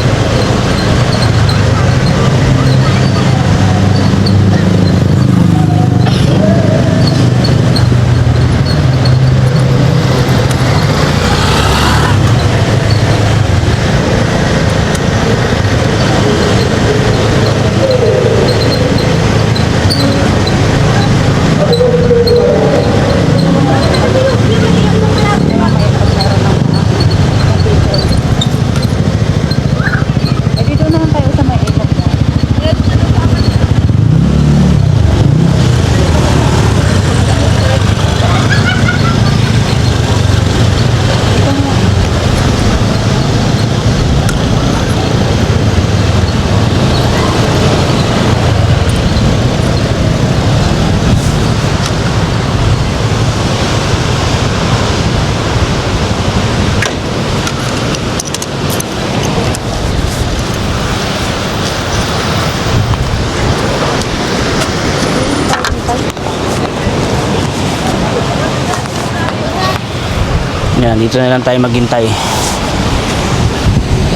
Yan, dito na lang tayo maghintay.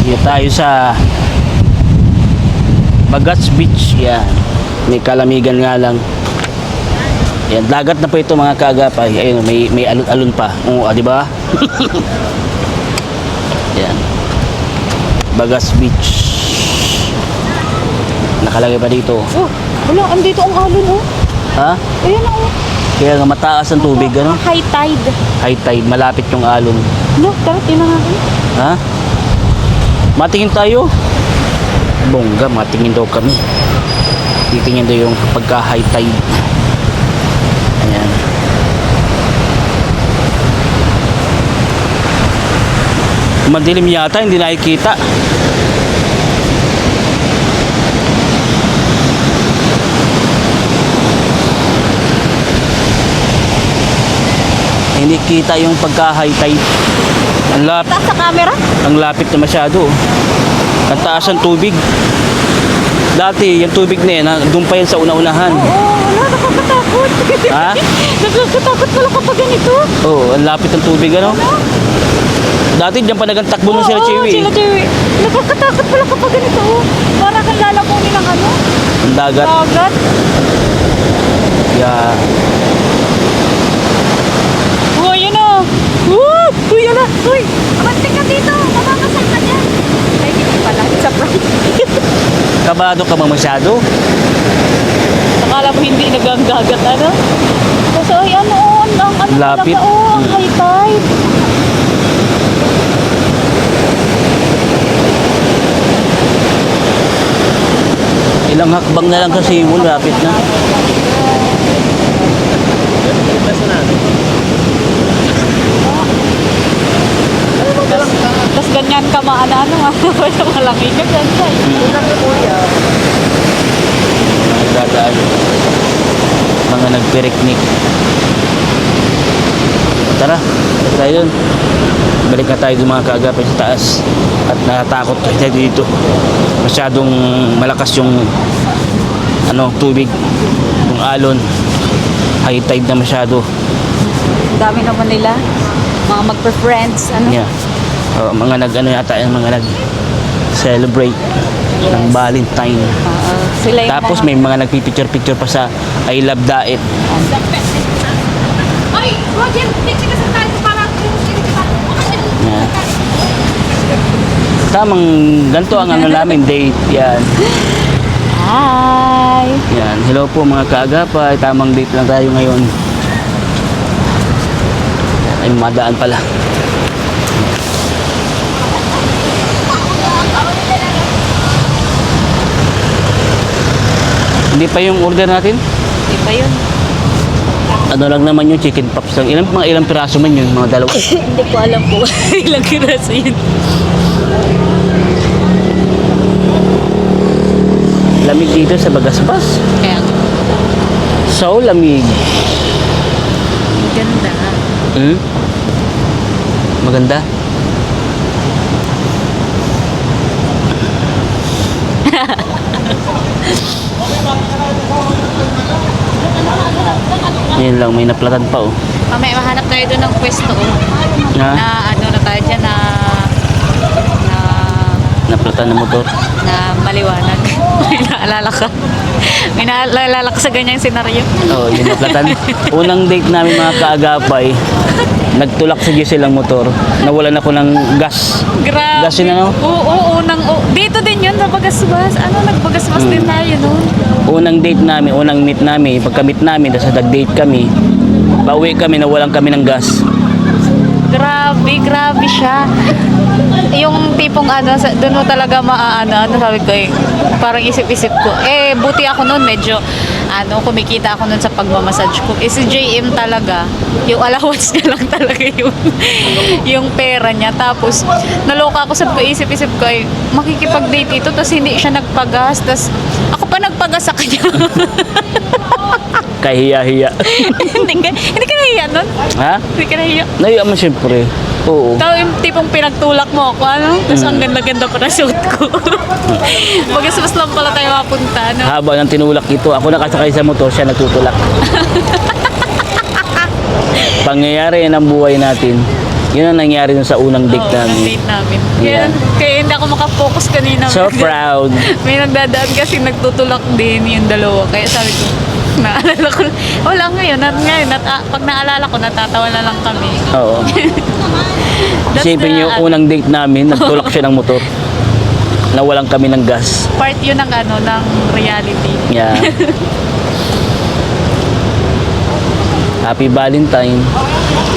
Dito tayo sa Bagats Beach. Yan. May kalamigan nga lang. Yan, dagat na po ito mga kaagapay. Ayun, may alon-alon pa. Oo, di ba? Yan. Bagats Beach. Nakalagay pa dito. Oh, wala, andito ang alon, oh. Ha? Ayan, oh. Kaya nga mataas ang tubig, ano? High tide. High tide, malapit yung alon. No, tara, tinangakin. Ha? Matingin tayo. Bongga, matingin daw kami. Titingin daw yung pagka high tide. Ayan. Madilim yata, hindi nakikita. Hindi kita yung pagka high tide. Ang lapit. Taas sa camera? Ang lapit na masyado. Ang taas ng tubig. Dati, yung tubig na yan, doon pa yan sa una-unahan. Oo, wala, nakakatakot. Ha? Nakakatakot pala kapag ganito. Oo, ang lapit ng tubig, ano? Dati, diyan pa nagantakbo nung sila Oo, Chewy. sila Chewy. Nakakatakot pala kapag ganito. Para kang lalamunin ng ano? Ang dagat. Dagat. Yeah. Oh, yun na. Uy, yan na. Uy, amantik ka dito. Mababasal ka dyan. Ay, hindi pala. It's a prank. Kabado ka ba masyado? Akala mo hindi nagagagat, ano? Kasi, ay, ano, ang Lapit. talaga, oh, ang high tide. Ilang hakbang na lang kasi mo, lapit na. Tapos ganyan ka maana-ano nga. Malaki ka dyan, Chay. Nagdadaan. Mga nagpiriknik. Tara, tayo dun. Balik na tayo dun mga kaagapay sa taas. At natatakot tayo dito. Masyadong malakas yung tubig. Yung alon. High tide na masyado. Ang dami naman nila. Mga magpa-friends, ano? Yeah. Mga yata yung mga nag-celebrate ng Valentine. Sila yung Tapos may mga nagpipicture-picture pa sa I Love Daet. Ay, Roger, picture ka sa tayo para Yan. Tamang ganito ang namin date. Yan. Hi! Yan. Hello po mga kaagapay. Tamang date lang tayo ngayon. Ay, madaan pala. Hindi pa yung order natin? Di ba yun? Ano lang naman yung chicken pops lang. Ilang piraso man yun? Mga dalawa. Hindi ko alam po. Ilang kiraso yun. Lamig dito sa Bagasbas. Kaya nga. So lamig. Ganda. Hmm? Maganda? Ngayon lang, may naplatan pa oh. Mamaya mahanap tayo doon ng pwesto. Na? Na ano na tayo dyan na Naplatan na motor. na maliwanag. May naalala ka. May naalala ka sa ganyang senaryo. Oo, yung naplatan. Unang date namin mga kaagapay, nagtulak sa Giselle ang motor. Nawalan ako ng gas. Grabe. Gas yun ano? Oo, dito din yun sa Bagasbas. Nagbagasbas din tayo noon. Unang date namin, unang meet namin, pagka-meet namin, tapos nag-date kami. Pauwi kami, nawalan kami ng gas. Grabe siya. Yung tipong doon mo talaga sabi ko parang isip-isip ko. Buti ako noon medyo, kumikita ako noon sa pagmamassage ko. Si JM talaga, yung allowance niya lang talaga yung pera niya. Tapos, naloka ako sa isip-isip ko, makikipag-date ito, tapos hindi siya nagpagas, tapos ako pa nagpagas sa kanya. Kahiya-hiya. Hindi ka nahiya nun? Ha? Hindi ka nahiya? Nahiya mo siyempre. Oo. Ikaw yung tipong pinagtulak mo ako, Tapos ang ganda-ganda pa na suit ko. Magasmas lang pala tayo mapunta, Haba ng tinulak ito. Ako nakasakay sa motor, siya nagtutulak. Pangyayari yan ang buhay natin. Yun ang nangyari dun sa unang date Oo, namin. ng date namin. Yeah. Kaya hindi ako makafocus kanina. So proud. May nagdadaan kasi nagtutulak din yung dalawa. Kaya sabi ko, naalala ko, wala ngayon. Pag naalala ko, natatawa na lang kami. Oo. That's Isipin niyo, the, unang date namin, nagtulak siya ng motor. Nawalan kami ng gas. part yun ng ng reality. Yeah. Happy Valentine.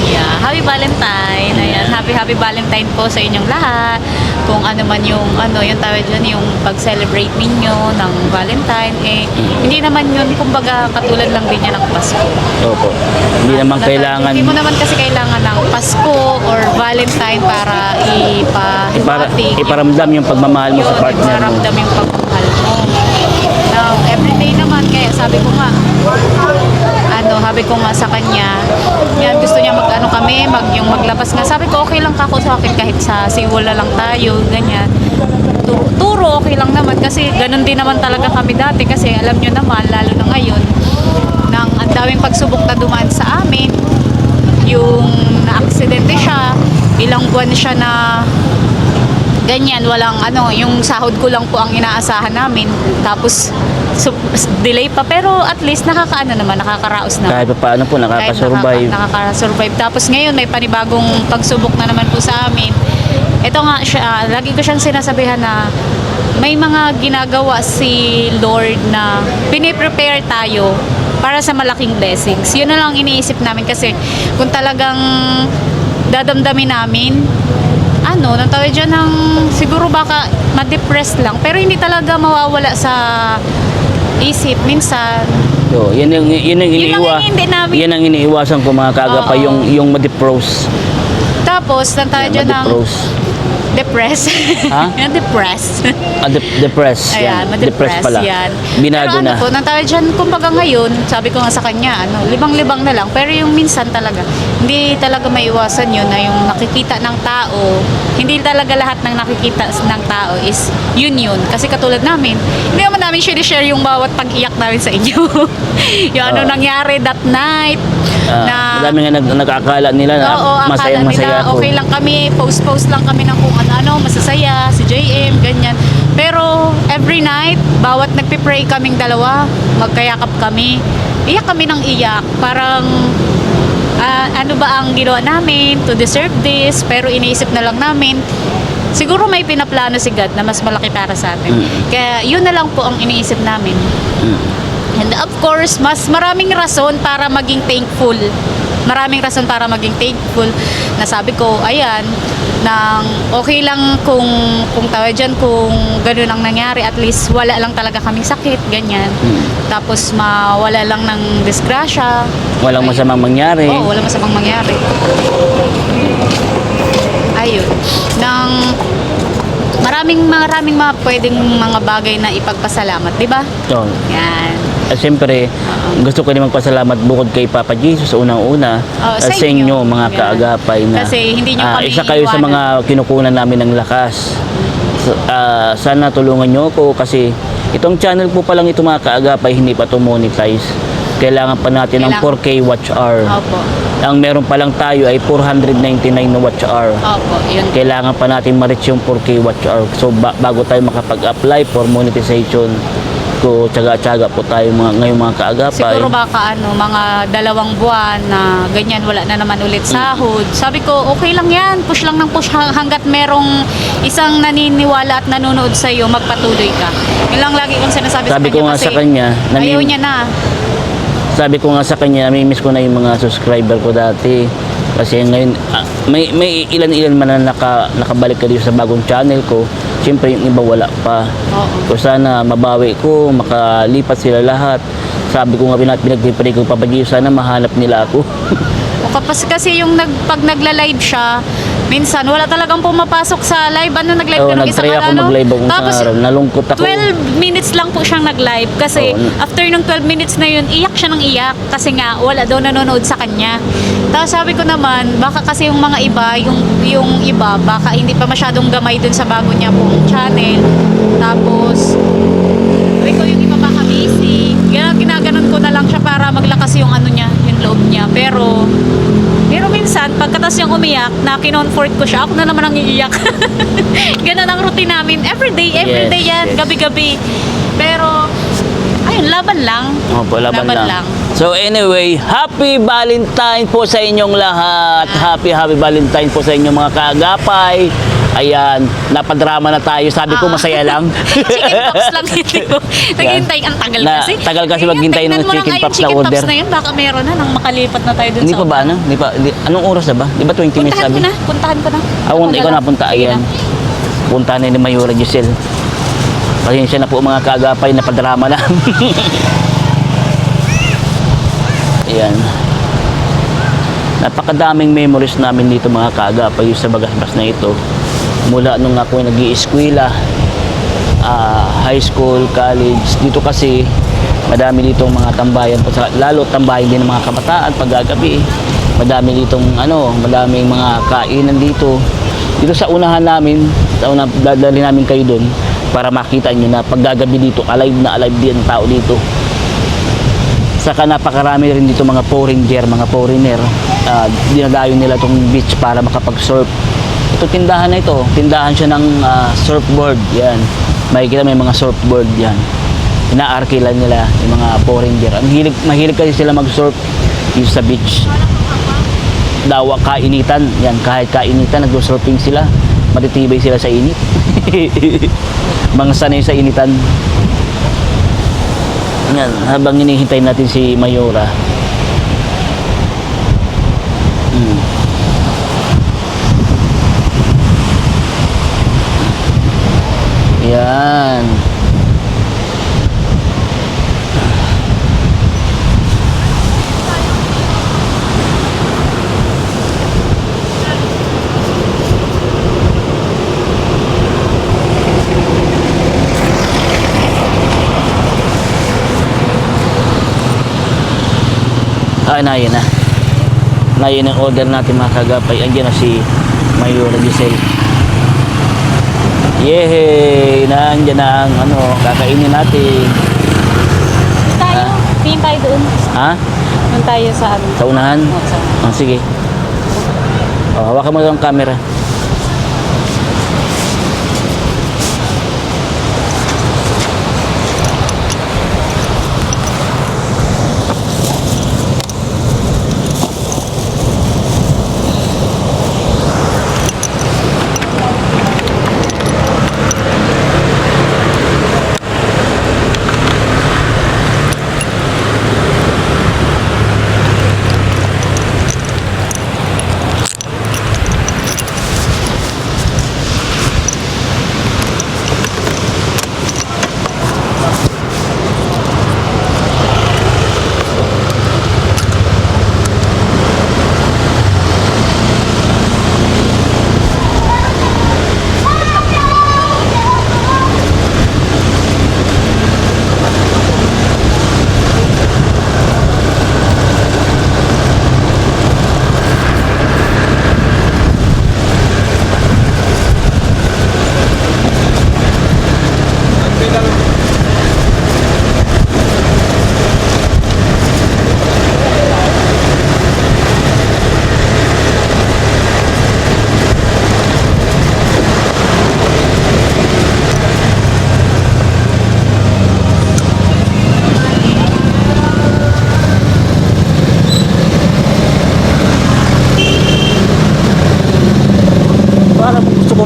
Yeah, happy Valentine. Ayan, happy Valentine po sa inyong lahat. Kung ano man yung yung tawag dyan, yung pag-celebrate ninyo ng Valentine, hindi naman yun, kumbaga, katulad lang din yan ng Pasko. Opo. Hindi naman kailangan Hindi mo naman kasi kailangan ng Pasko or Valentine para iparamdam yung pagmamahal mo sa partner mo. Iparamdam yung pagmamahal mo. Now, everyday naman, kaya sabi ko nga sa kanya, yan, gusto niya yung maglabas nga. Sabi ko, okay lang ka ako sa akin kahit sa siwala lang tayo, ganyan. Turo, okay lang naman kasi ganun din naman talaga kami dati kasi alam nyo naman, lalo na ngayon, nang ang daming pagsubok na dumaan sa amin, yung na-aksidente siya, ilang buwan siya na ganyan, walang yung sahod ko lang po ang inaasahan namin. Tapos, delay pa. Pero at least nakakaraos naman. Kahit pa paano po, nakakasurvive. Nakakasurvive. Tapos ngayon, may panibagong pagsubok na naman po sa amin. Ito nga siya, lagi ko siyang sinasabihan na may mga ginagawa si Lord na piniprepare tayo para sa malaking blessings. Yun na lang iniisip namin kasi kung talagang dadamdamin namin, nang tawag dyan ng, siguro baka ma-depress lang, pero hindi talaga mawawala sa isip minsan. So, yan ang hindi namin. Yan ang iniiwasan ko mga kaagapay, Oo. yung ma-depress. Tapos, nang tawag dyan ng depress. Ha? Depress. Depress. Ayan, Yan. Depress ma-depress pala. yan. Binago Pero na. po, nang tawag dyan, kumbaga ngayon, sabi ko nga sa kanya, libang-libang na lang. Pero yung minsan talaga, hindi talaga maiwasan yun na yung nakikita ng tao, hindi talaga lahat ng nakikita ng tao is yun. Kasi katulad namin, hindi naman namin share yung bawat pag-iyak namin sa inyo. yung nangyari that night. Madami nga nag-aakala nila na masaya nila, ako. okay lang kami, post lang kami ng kung ano, masasaya, si JM, ganyan. Pero every night, bawat nagpipray kaming dalawa, magkayakap kami, iyak kami ng iyak. Parang, ano ba ang ginawa namin to deserve this? Pero iniisip na lang namin, siguro may pinaplano si God na mas malaki para sa atin. Kaya yun na lang po ang iniisip namin. And of course, mas maraming rason para maging thankful. Maraming rason para maging thankful. Nasabi ko, ayan, nang okay lang kung tawag dyan, kung gano'n ang nangyari, at least wala lang talaga kaming sakit, ganyan. Tapos mawala lang ng disgrasya. Walang masamang mangyari. Oo, walang masamang mangyari. Ayun. Maraming mga pwedeng mga bagay na ipagpasalamat, di ba? So, Yan. siyempre, gusto ko rin magpasalamat bukod kay Papa Jesus unang-una at sa sa inyo inyo. mga Yeah. kaagapay na Kasi hindi nyo kami isa kayo sa iiwanan. mga kinukunan namin ng lakas. Sana tulungan nyo ako kasi itong channel po palang ito mga kaagapay hindi pa to monetize. Kailangan pa natin ng 4K watch hour. Opo. Ang meron pa lang tayo ay 499 na watch hour. Opo, yun. Kailangan pa natin ma-reach yung 4K watch hour. So bago tayo makapag-apply for monetization, tsaga-tsaga po tayo ngayong mga kaagapay. Siguro baka mga 2 buwan na ganyan, wala na naman ulit sahod. Sabi ko, okay lang yan. Push lang ng push hanggat merong isang naniniwala at nanonood sa iyo, magpatuloy ka. Yun lang lagi kong sinasabi Sabi sa kanya. ko nga kasi sa kanya, ayaw niya na. Sabi ko nga sa kanya, namimiss ko na yung mga subscriber ko dati. Kasi ngayon, may ilan-ilan man na nakabalik ka dito sa bagong channel ko. Siyempre yung iba wala pa. Oo. So sana mabawi ko, makalipat sila lahat. Sabi ko nga pinagpipray ko, Papa Jesus, sana mahanap nila ako. O kasi yung pag nagla-live siya, minsan wala talagang pumapasok sa live. Nag-live ka ng isang nag-try ako mag-live akong Tapos, araw. Nalungkot ako. 12 minutes lang po siyang nag-live kasi after ng 12 minutes na yun, iyak siya ng iyak kasi nga wala daw nanonood sa kanya. Tapos sabi ko naman, baka kasi yung mga iba, yung iba, baka hindi pa masyadong gamay dun sa bago niya pong channel. Tapos, sabi ko yung iba baka busy. Ginaganon ko na lang siya para maglakas yung niya, yung loob niya. Pero minsan, minsan, pagkatas niyang umiyak, na kinonfort ko siya, ako na naman ang iiyak. Ganun ang routine namin. Everyday Yes, yan, yes. gabi-gabi. Pero, ayun, laban lang. Opo, laban lang. So anyway, happy Valentine po sa inyong lahat. Happy Valentine po sa inyong mga kaagapay. Ayan, napadrama na tayo. Sabi ko masaya lang. Chicken pox lang hindi ko. Naghihintay, ang tagal Na- kasi. tagal kasi Kaya maghintay ng tignan mo lang chicken nga yung pox na chicken order. pox na yun, baka meron na nang makalipat na tayo dun Hindi sa pa ba ano? Anong oras na ba? Di ba 20 minutes Puntahan sabi? ko na, puntahan ko na. Ikaw napunta. Sige Ayan. na. Punta na ni Mayora Giselle. Pasensya na po mga kaagapay, napadrama lang. Ayan. Napakadaming memories namin dito mga kaagapay sa Bagasbas na ito. Mula nung ako nag-i-eskwela, high school, college. Dito kasi madami ditong mga tambayan, lalo tambayan din ng mga kabataan paggagabi. Madami ditong madaming mga kainan dito. Dito sa unahan namin, dadali namin kayo doon para makita nyo na paggagabi dito, alive na alive din ang tao dito. Saka napakarami rin dito mga foreigner. Dinadayo nila itong beach para makapag-surf. Ito tindahan na ito. Tindahan siya ng surfboard. Yan. Makikita may mga surfboard yan. Inaarkilan nila yung mga foreigner. Mahilig kasi sila mag-surf dito sa beach. Dawa kainitan. Yan, kahit kainitan, nag-surfing sila. Matitibay sila sa init. Mga sanay sa initan. Yan, habang hinihintay natin si Mayora. Yan. Nayin na. Nayin ang order natin mga kagapay. Andiyan na si Mayora Giselle. Yehey! Nandiyan na ang kakainin natin. Tayo, tingin tayo doon. Ha? Doon tayo sa Sa unahan? Sige. Hawakan mo yung camera.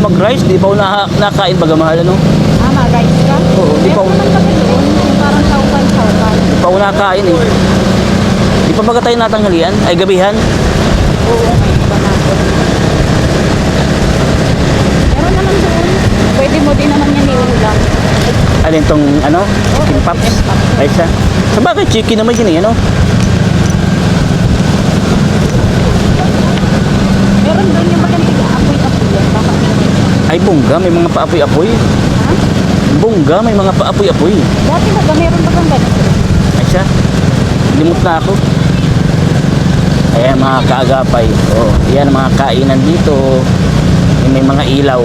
Mag-rice, di pa ako nakain baga mahal Guys ka? Oo, di pa ako, Naman kami doon, parang saukan. di pa ako nakain eh. Di pa baga tayo natanghalian? Ay gabihan? Oo, may iba natin. Meron naman doon. Pwede mo din naman yan iulam. Alin tong chicken pops? chicken pops. Ay sa bagay, chicken naman yun eh, Meron doon yung magandang apoy-apoy yan. Baka Ay bongga, may mga paapoy-apoy. ha? Bongga, may mga paapoy-apoy. Dati meron ba kang ganito? Ay siya, limot na ako. Ayan mga kaagapay. Yan mga kainan dito. May mga ilaw.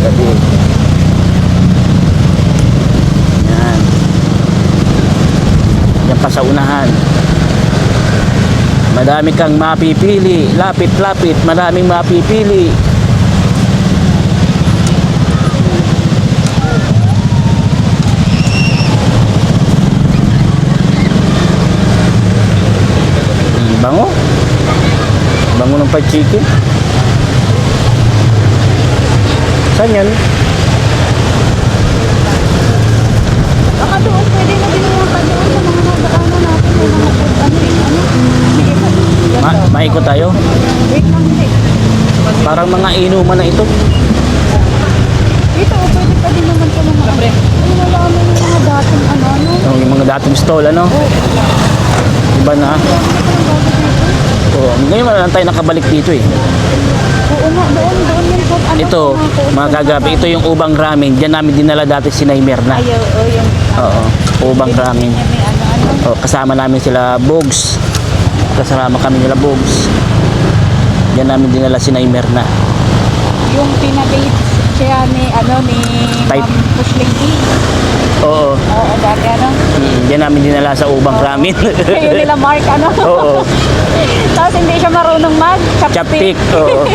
Gabi. Yan pa sa unahan. Madami kang mapipili. Lapit-lapit, maraming mapipili. Bango. Bango ng fried chicken. Saan yan? Baka doon, pwede na din yung doon sa mga nadaanan natin. Yung mga food, Sige po. Maikot tayo? Wait lang, hindi. Parang mga inuman na ito. Dito, pwede pa din naman sa mga ano. Ay, wala naman yung mga dating Yung mga dating stall, ano? Iba na. Oo, ngayon wala lang tayo nakabalik dito eh. Oo nga, doon yung food. Ito, mga kagabi, ito yung ubang ramen. Diyan namin dinala dati si Naimer na. Ayaw, yung... Oo, ubang ramen. May ano. Oo, kasama namin sila Bogs. Kasama kami nila Bogs. Diyan namin dinala si Naimer na. Yung pinadate siya ni Type. Ma'am Push Lady. Oo, Oo, dati diyan namin dinala sa ubang ramen. Yung nila Mark, Oo, Tapos hindi siya marunong mag-chopstick. chapstick. Oo.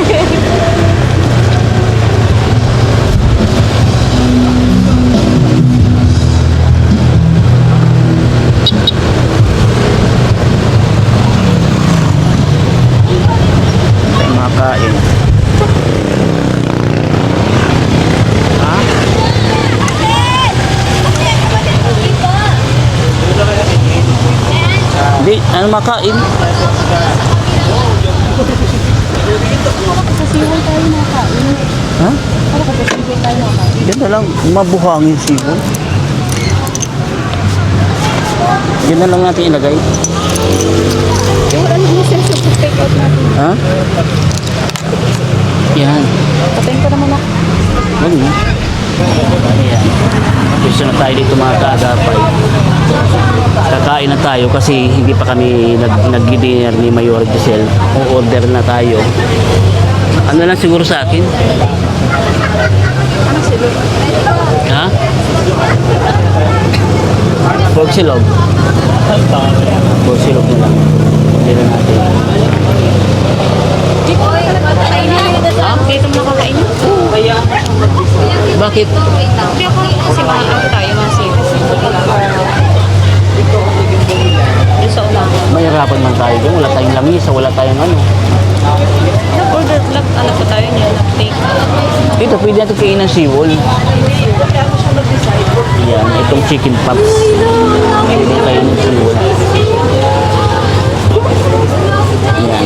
Tayo makain. Ha? Hindi, ano makain? Sa siwal tayo nakain. Ha? Para ka sa siwal tayo nakain. Yan na lang, mabuhangin sibol. Yan na lang natin ilagay. Yung mo sir, sa take out natin. Ha? Yan. Patayin ko naman ako. Wag mo. Ayan. Gusto na tayo dito mga kaagapay. Kakain na tayo kasi hindi pa kami nag-dinner ni Mayor Giselle. O-order na tayo. Ano lang siguro sa akin? Ano sila? Ha? Pork silog. Pork silog na lang. Hindi na natin. Dito ka nakakainin. Dito mo nakakainin? Bakit? Hindi ako kasi mga tayo, mga serious. Yung sa ulang. Mahirapan man tayo doon. Wala tayong lamisa, wala tayong ano. Nag-order, ano po tayo niya, nag-take. Dito, pwede natin kain ng seawall. Yan, itong chicken pops. Pwede kain ng seawall. Yan.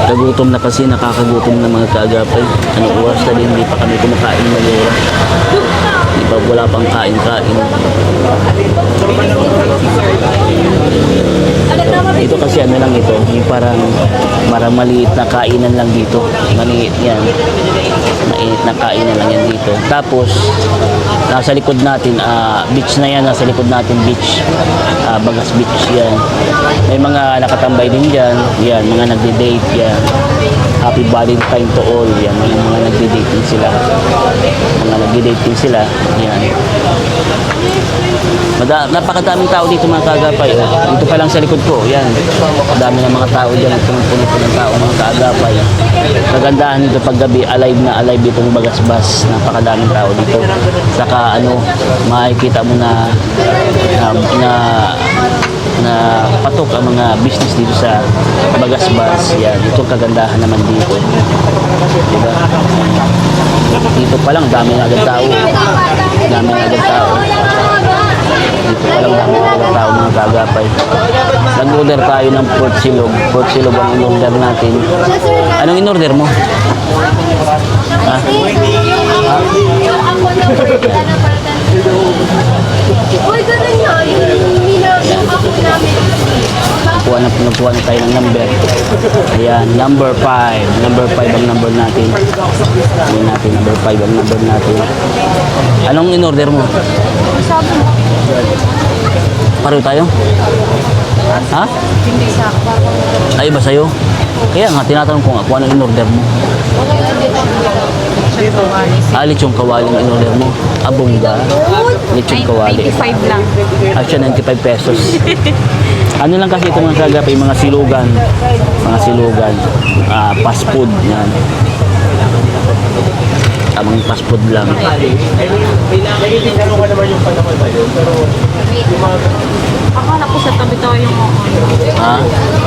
Nagutom na kasi, nakakagutom na mga kaagapay. Anong oras na din, hindi pa kami kumakain ng oras. Hindi pa wala pang kain-kain. Ito kasi ano lang ito, yung parang maliit na kainan lang dito. Maliit yan. Maliit na kainan lang yan dito. Tapos, nasa likod natin, beach na yan, nasa likod natin beach. Bagas Beach yan. May mga nakatambay din dyan. Yan, mga nagde-date yan. Happy Valentine to all. Yan, may mga nagde-date din sila. Mga nagde-date din sila. Yan. Napakadaming tao dito mga kaagapay. Dito pa lang sa likod ko. Yan. Dami ng mga tao dyan. Puno ng tao mga kaagapay. Kagandahan dito paggabi. Alive na alive dito ng Bagasbas. Napakadaming tao dito. Saka makikita mo na patok ang mga business dito sa Bagasbas. Yan. Ito kagandahan naman dito. Diba? Dito pa lang dami na agad tao. Dami na agad tao. Dito pa lang dami na agad tao mga kagapay. Nag-order tayo ng pork silog. Pork silog ang in-order natin. Anong in-order mo? Ha? Uy, ganun nga. Yung ako namin. Nakuha na tayo ng number. Ayan, number 5. Number 5 ang number natin. Ayan natin, number 5 ang number natin. Anong in-order mo? Sabi mo. Pareho tayo? Ha? Hindi sa Ay, ba sa'yo? Kaya nga, tinatanong ko nga kung anong in-order mo. Okay, lechon kawali. Lechong kawali ang in-order mo. Abongga. Lechong kawali. 95 lang. Siya 95 pesos. Ano lang kasi itong mga kagapay, mga silugan. Mga silugan. Fast food. Yan. Tamang fast food lang. Akala ko sa tabi tayo yung Ha?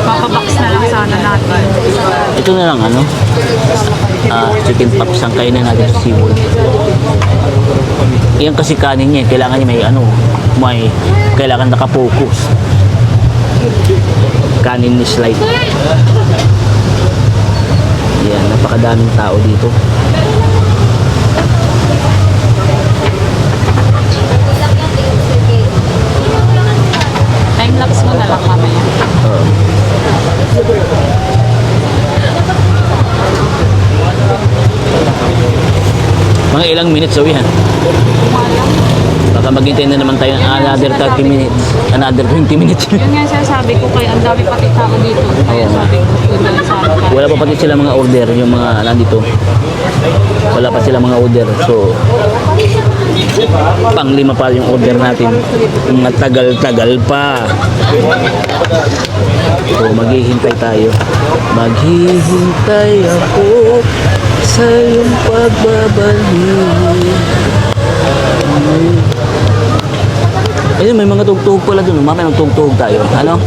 papabox na lang sana natin. Ito na lang ano. Chicken pops ang kainin natin sa SeaWorld. Yan kasi kanin niya. Kailangan niya may ano. Kailangan nakapokus. Kanin ni slide. Yan. Napakadaming tao dito. Time lapse mo na lang mamaya. Mga ilang minutes so yan. Baka maghintay na naman tayo ng another 30 minutes. Another 20 minutes. Yun nga sabi ko kay ang dami pati tao dito. Kaya sabi ko doon na sana tayo. Wala pa pati sila mga order, yung mga nandito. Wala pa sila mga order. So, pang-5 pa yung order natin. Matagal-tagal pa. So, maghihintay tayo. Maghihintay ako sa iyong pagbabalik. Ayun, may mga tugtog pala dun. Mamaya magtugtog tayo. Ano?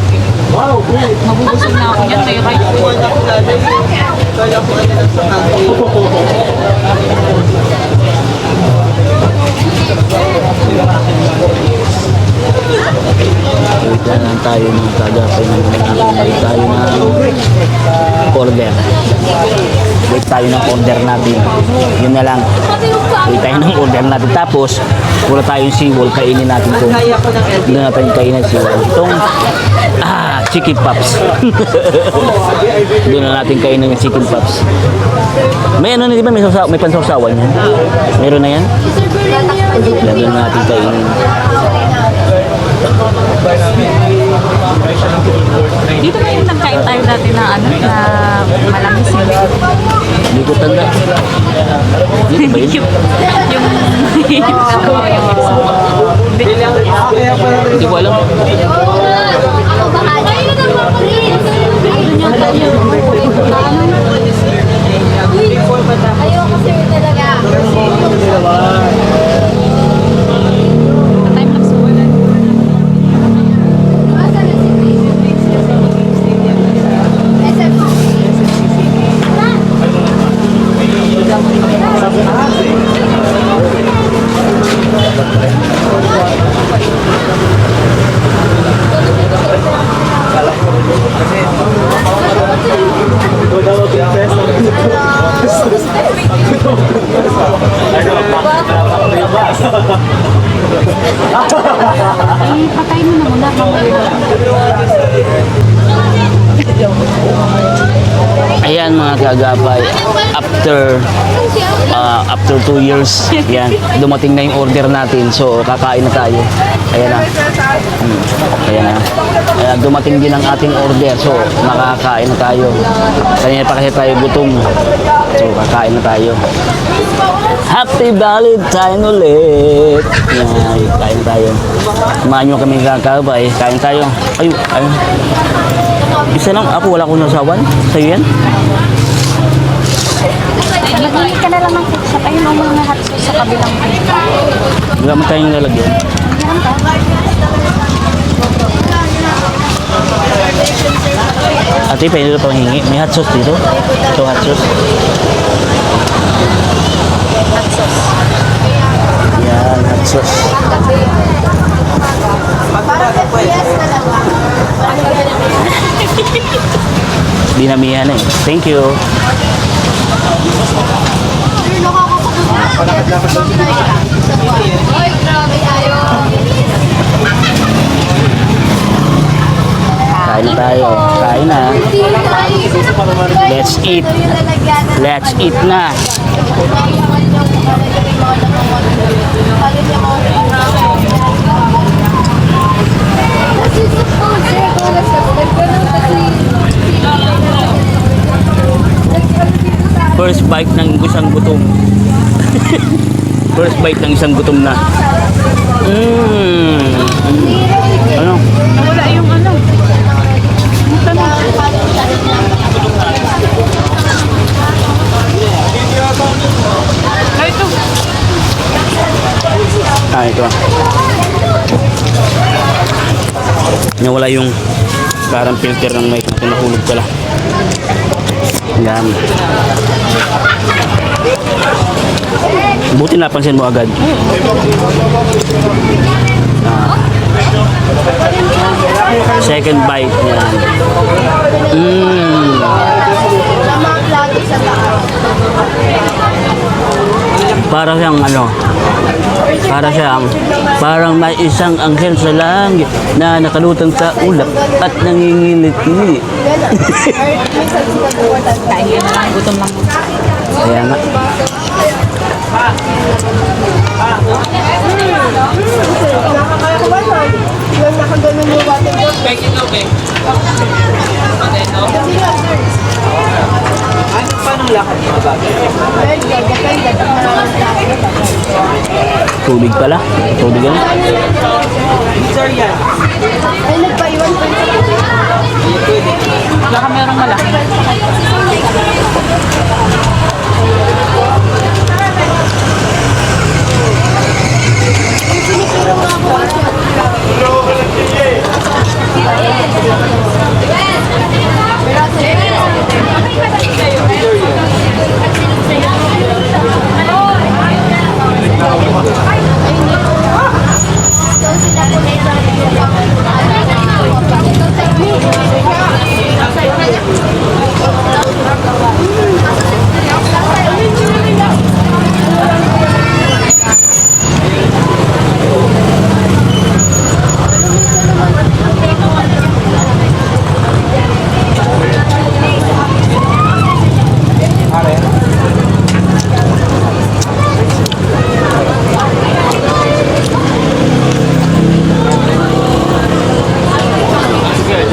Mabubusog na ako yan. May right. Wait lang tayo mga kagapay. Wait tayo ng order. Wait tayo ng order natin. Yun na lang. Wait tayo ng order natin. Tapos, wala tayong SeaWorld. Kainin natin ito. Hindi natin kainin SeaWorld. Itong chicken pops. Doon na natin kainin yung chicken pops. May ano na, di ba? May pansawsawan yan. Meron na yan? Doon na natin kainin. Dito na yung nagkain tayo dati na ano, na malamis yun. Hindi ko tanda. Dito ba yun? Hindi ko alam. Ayoko sir talaga. Time lapse mo na. Patay mo na muna. Ayan mga kagapay, after 2 years, yan, dumating na yung order natin. So, kakain na tayo. Ayan na. Ayan na. Dumating din ang ating order. So, makakain na tayo. Kanina pa kasi tayo gutom. So, kakain na tayo. Happy Valentine ulit! Yan, kain tayo. Samahan nyo kami kagapay. Kain tayo. Ayun, ayun. Isa lang, ako wala akong nasawan. Sa'yo yan? Magbili ka na lang ng ketchup. Ayun ang mga hot sauce sa kabilang pizza. Wala mo tayong lalagyan. Meron ka? Ate, pwede na pang hingi. May hot sauce dito. Ito hot sauce. Yan, hot sauce. Dinamihan eh. Thank you. Kain na tayo. Kain na. Let's eat. Let's eat na. First bite ng gusang gutom. First bite ng isang gutom na. Ano? Nawala yung ano. Ay, ito. Ito. Nawala yung parang filter ng mic natin, nahulog pala. Yan. Buti napansin mo agad. Second bite. Yan. Para siyang ano, parang may isang anghel sa langit na nakalutang sa ulap at nangingilit-ngilit. Kain na lang, gutom lang. Kaya nga. Tubig pala. Tubig yan. Baka merong malaki.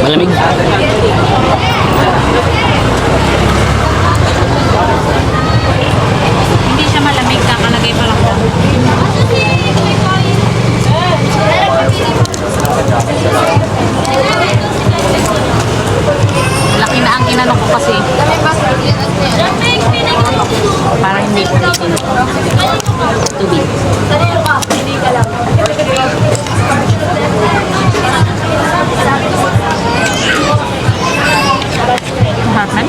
Malamig. Hindi siya malamig, kakalagay pa lang. Laki na ang inano ko kasi. Para hindi ko tubig. Makan?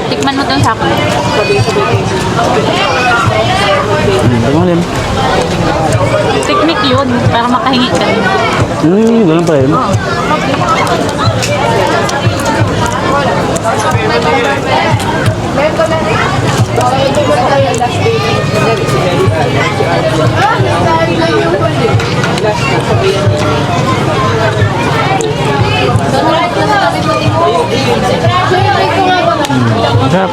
Tikman mo doon sa akin. Tangalin. Technique yun, para makahingi ka din. Ganun pa rin. Masarap.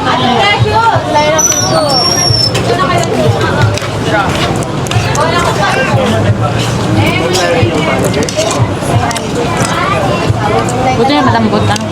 Buti na malambot, ano?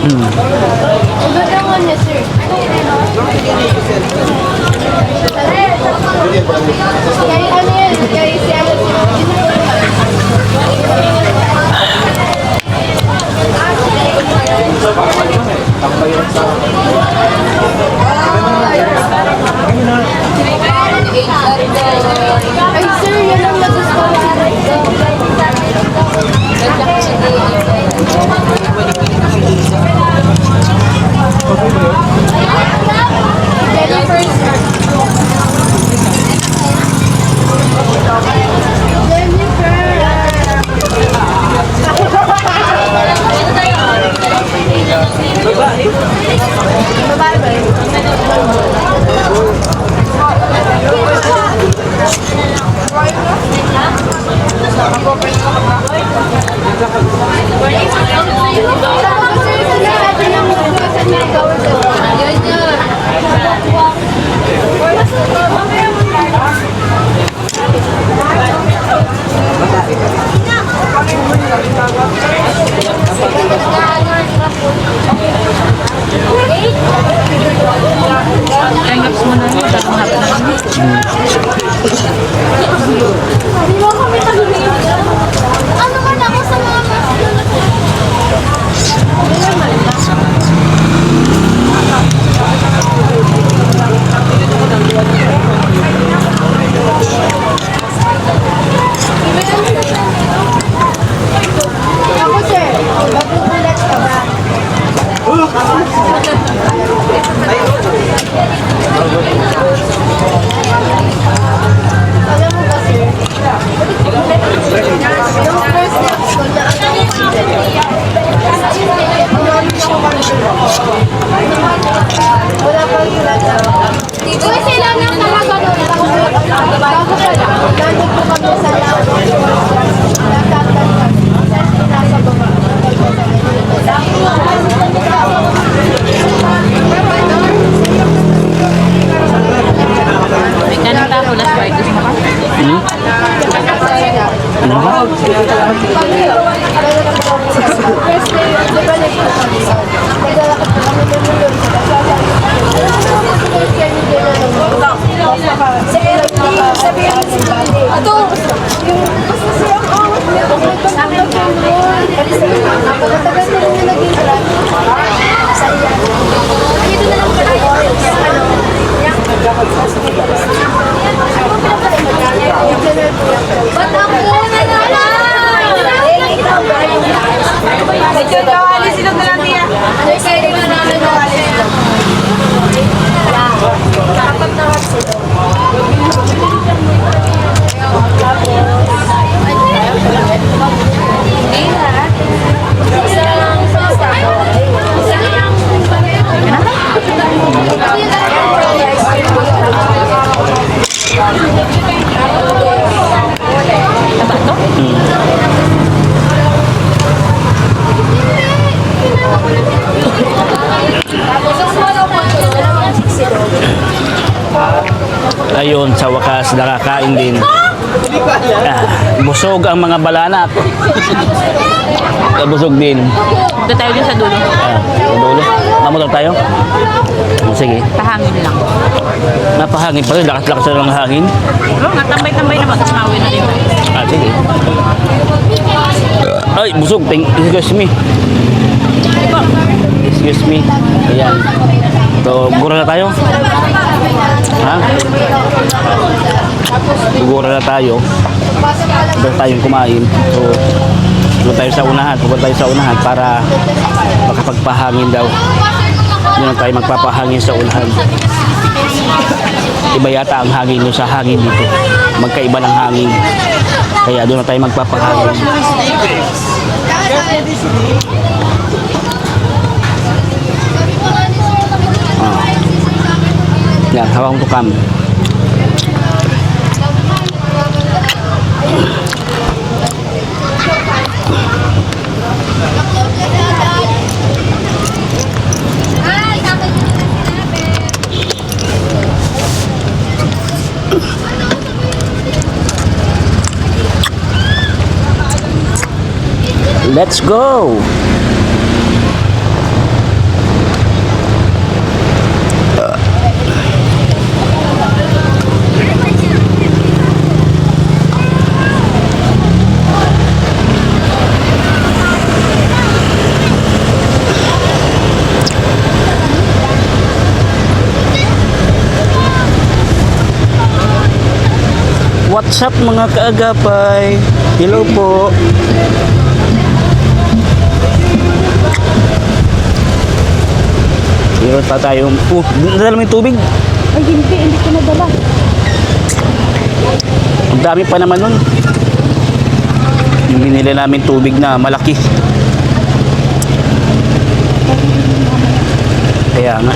Ay, sir, yan ang nagustuhan. Babae ba yun? Ano ba? Ato, yung basta siya ang awat niya, sabi ng tulong. Napakatagal na rin naging sa iya. Dito na lang pala ba't ako na medyo kawali sila na lang niya. Ano yung sa'yo na namin na dapat naman sila. Ayun, sa wakas, nakakain din. Busog ang mga balanat. Busog din. Doon tayo dun sa dulo. Sa dulo. Mamotor tayo? Sige. Pahangin lang. Napahangin pa rin. Lakas-lakas na lang ang hangin. Oo nga, tambay-tambay naman. Tapos mawin na rin. Sige. Ay, busog. Excuse me. Excuse me. Ayan. So, gura na tayo. Ha? Siguro na tayo. Doon tayong kumain. So, doon tayo sa unahan. Pupunta tayo sa unahan para makapagpahangin daw. Doon tayo magpapahangin sa unahan. Iba yata ang hangin doon sa hangin dito. Magkaiba ng hangin. Kaya doon na tayo magpapahangin. Yan, hawak ko kam. Let's go! What's up mga kaagapay? Hello po. Meron pa tayong... nadala mo yung tubig? Ay, hindi ko nadala. Ang dami pa naman nun. Yung binili namin tubig na malaki. Kaya nga.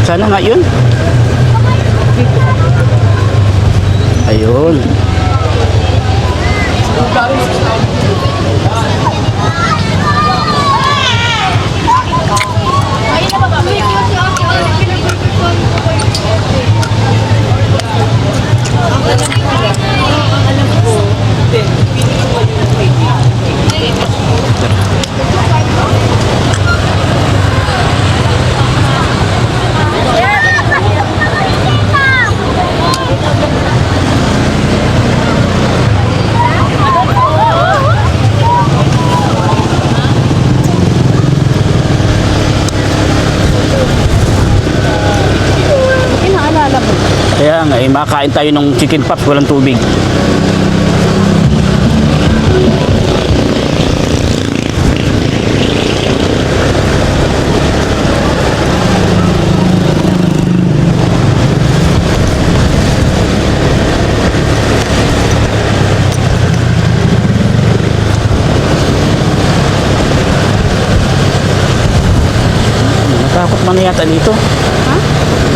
Sana nga yun. Ayun. Kaya nga, makain tayo ng chicken pops, walang tubig. Natakot man na yata dito. Ha?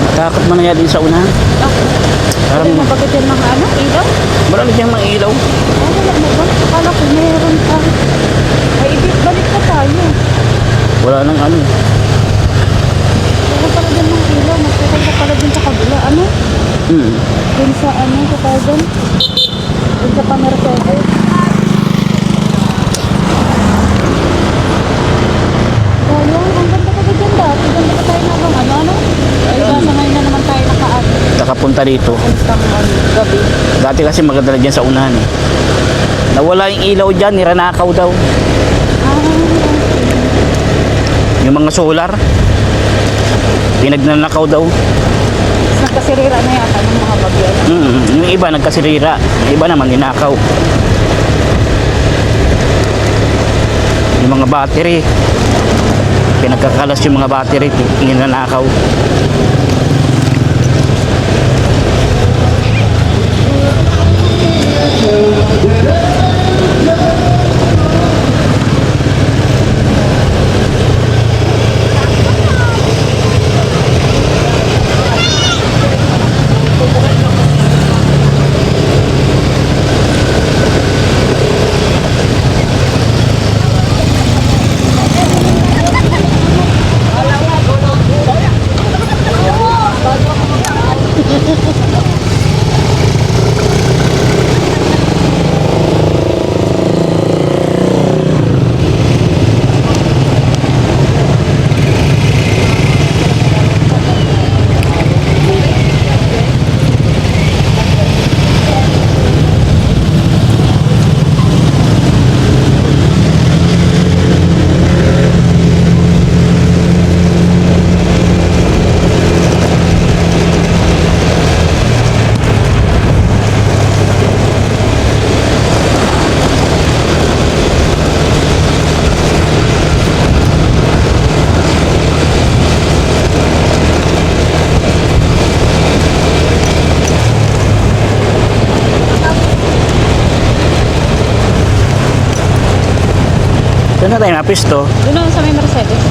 Natakot man na yata din sa unahan. Parang mabagay din mga ano, ilaw? Marami diyang mga ilaw. Wala na ba? Akala ko meron pa. Ay, balik pa tayo. Wala nang ano. ano? Hmm. Dun sa ano, sa Tarzan? Dun sa pa-Mercedes. Sayang, ang ganda ka dyan dati. Ganda ka tayo na bang ano? Ay, basta ngayon na naman tayo nakaano. Nakapunta dito. Isang gabi. Dati kasi maganda na dyan sa unahan eh. Nawala yung ilaw dyan, niranakaw daw. Ah, Yung mga solar, pinagnanakaw daw. nagkasirira na yata ng mga bagyo. Yung iba nagkasirira, yung iba naman ninakaw. Yung mga battery, pinagkakalas yung mga battery, ninanakaw. Saan na tayo napisto? Doon na sa may Mercedes.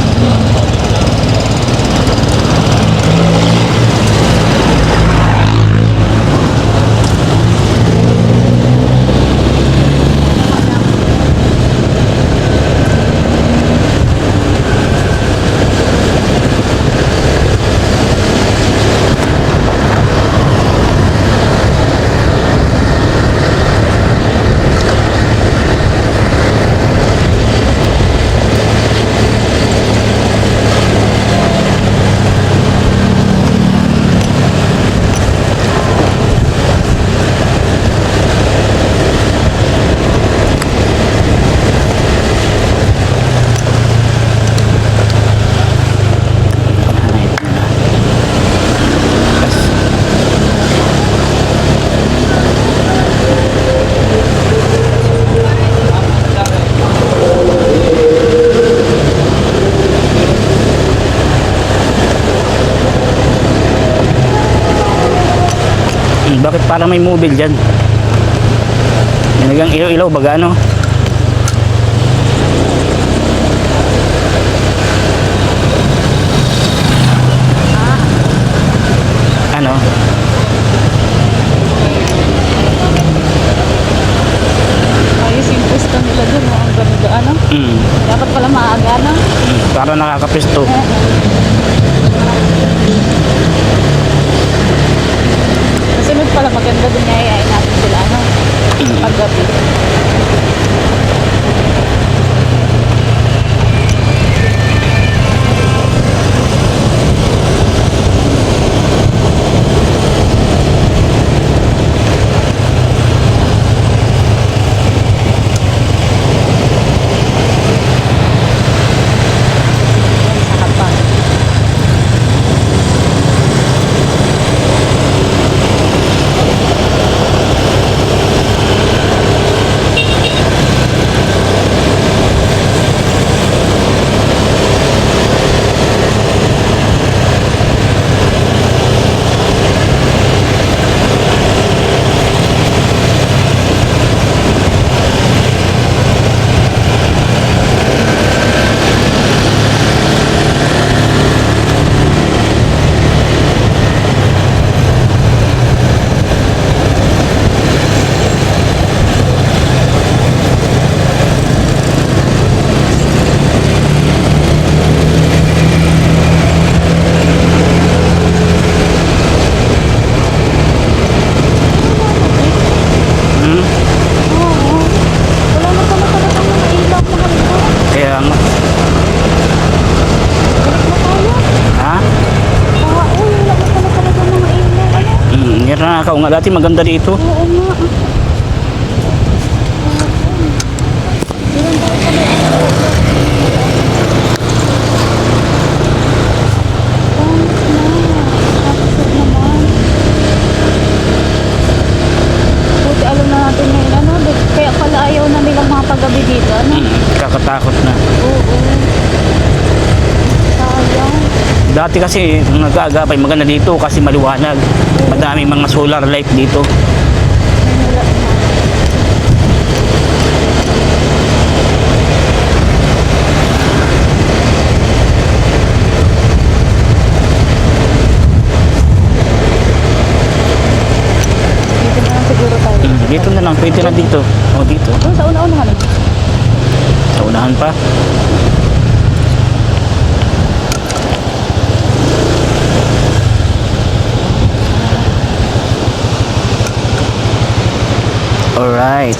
Bakit parang may mobile dyan? Nanagang ilaw-ilaw baga ano? Ano? Ayos yung pwesto nila doon. Ang ganda ano. Dapat pala maaga na. Para nakakapisto. Sunod pala maganda doon niya ayayin natin sila ano. Paggabi. Sa hapag. Yan na nakakaw nga. Dati maganda dito. Oo nga. Ilan tayo pala? Thanks na. Nakakasad naman. Buti alam na natin ngayon, ano? Kaya pala ayaw na nilang mga paggabi dito, ano? Kakatakot na. Oo. Sayang. Dati kasi nung nag-aagapay maganda dito kasi maliwanag. Madaming mga solar light dito. Manila na. Dito na lang siguro tayo. Dito na lang, pwede na dito. O dito. Doon sa una-una ka Sa unahan pa. Alright.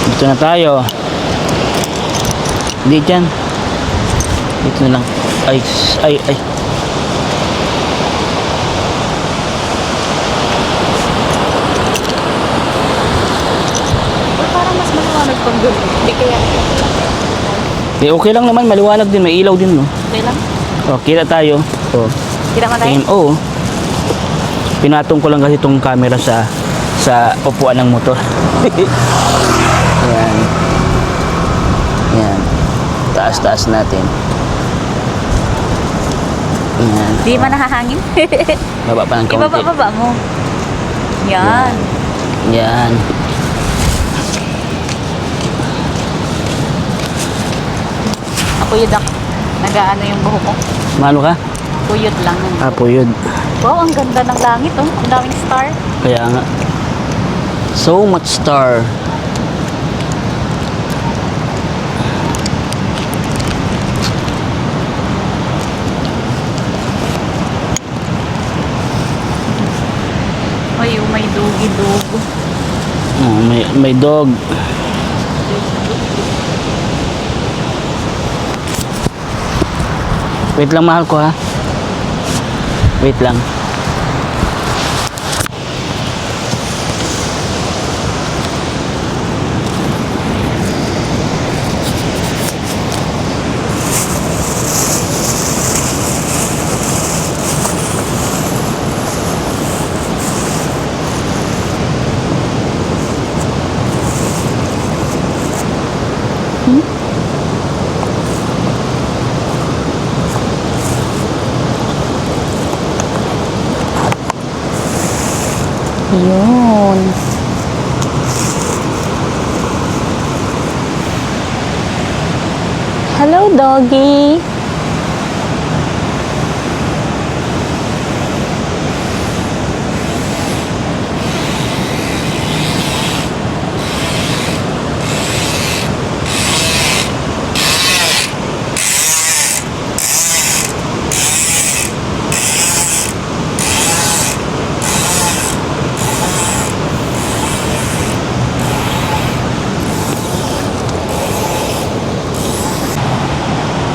Dito na tayo. Hindi dyan. Dito na lang. Ay, ay, ay. Parang mas maliwanag pag doon. Hindi kaya. Okay lang naman, maliwanag din, may ilaw din, no? Okay lang. O, kita tayo. O, Kita mo tayo? tingin, oo. Pinatong ko lang kasi itong camera sa upuan ng motor. Yan. Yan. Taas-taas natin. Yan. Di ba nahahangin? Baba pa ng kaunti. Ibaba-baba mo. Yan. Yan. Ako yun nag-aano yung buho ko. Malo ka? Puyot lang. Apo yun. Wow, ang ganda ng langit oh. Ang daming star. Kaya nga. So much star. Ay, may dugi-dug. May dog. Wait lang, mahal ko, ha. Wait lang. Yun. Hello, doggy.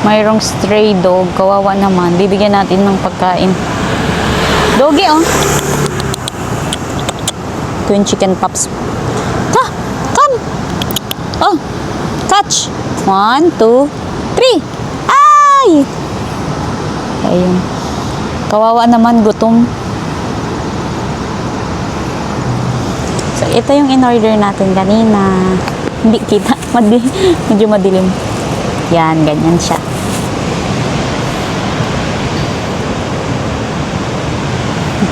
Mayroong stray dog. Kawawa naman. Bibigyan natin ng pagkain. Doggy, oh. Ito yung chicken pups. Ha! Come! Oh! Catch! 1, 2, 3! Ay! Ayun. Kawawa naman. Gutom. So, ito yung in-order natin kanina. Hindi kita. Medyo madilim. Yan, ganyan siya.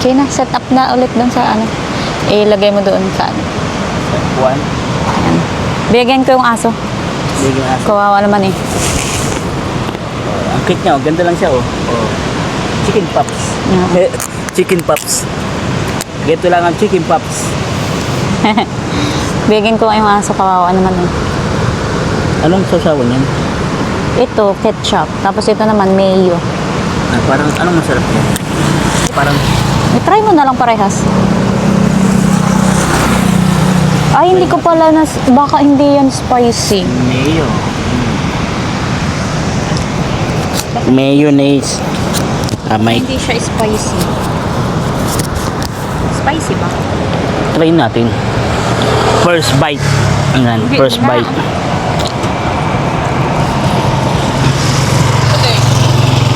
Okay na, set up na ulit doon sa ano. Ilagay mo doon sa ano. One. Ayan. Bigyan ko yung aso. Bigyan aso. Kawawa naman eh. Ang cute niya, oh. Ganda lang siya, oh. Oh. Chicken pups. Yeah. Chicken pups. Ganito lang ang chicken pups. Bigyan ko yung aso, kawawa naman eh. Anong sausawan yan? Ito, ketchup. Tapos ito naman, mayo. Ah, parang, anong masarap yan? Parang, I-try mo na lang parehas. Ay, hindi ko pala baka hindi yan spicy. Mayo. Mayonnaise. May Hindi siya spicy. Spicy ba? try natin. First bite. Ayan, Hindi first na. bite.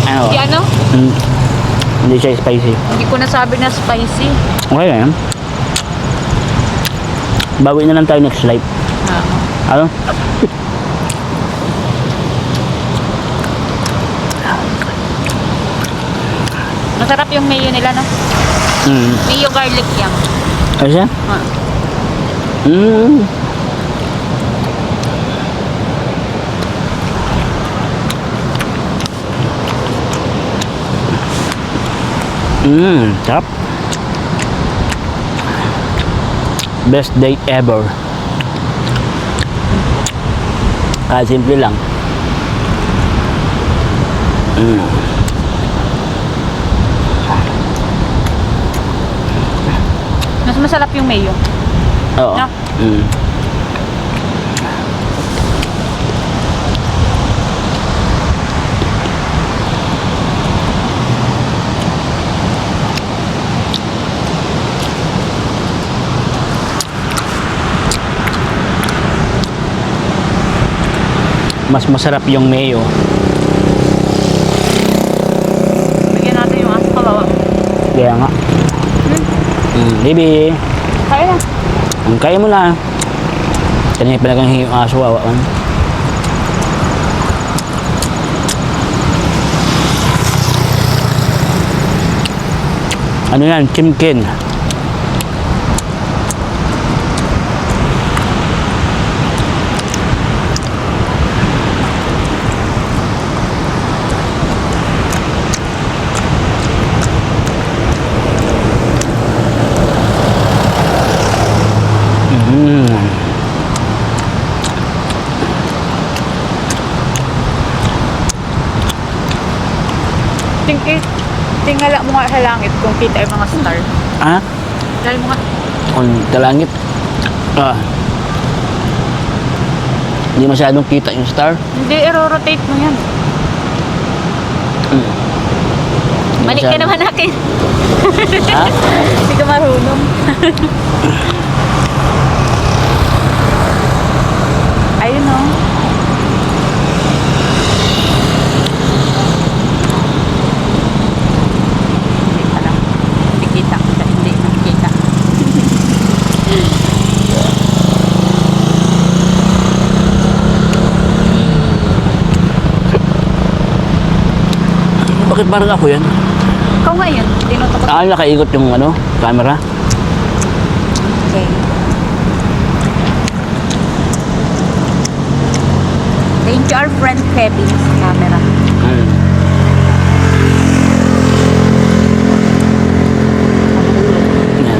Ano? Hindi ano? Mm, hindi siya spicy. Hindi ko nasabi na spicy. Okay na yan. Bawi na lang tayo next life. Ano? Masarap yung mayo nila, no? Mayo garlic yan. Ano siya? Ah. Mm. Sarap. Best date ever. Simple lang. Mas masarap yung mayo. Oo. No? Mas masarap yung mayo. Bigyan natin yung aso kawawa. Kaya nga. Baby. Kaya na. Kaya mo na. Kanina pa nagang yung aso. Wawan. Ano yan? Chimkin. Tingala mo nga sa langit kung kita yung mga star. Ha? Dahil mo nga. Kung talangit. Hindi masyadong kita yung star. Hindi, i-rotate mo yan. Hindi Malik ka masyadong- naman akin. Ha? Hindi ka marunong. Ayun o. Hindi pala. Hindi kita. Hindi nakikita. Bakit parang ako yan? Ikaw nga yun. Tinutukot. Nakaikot yung camera. Okay. Thank you our friend Kevin sa camera. Yan.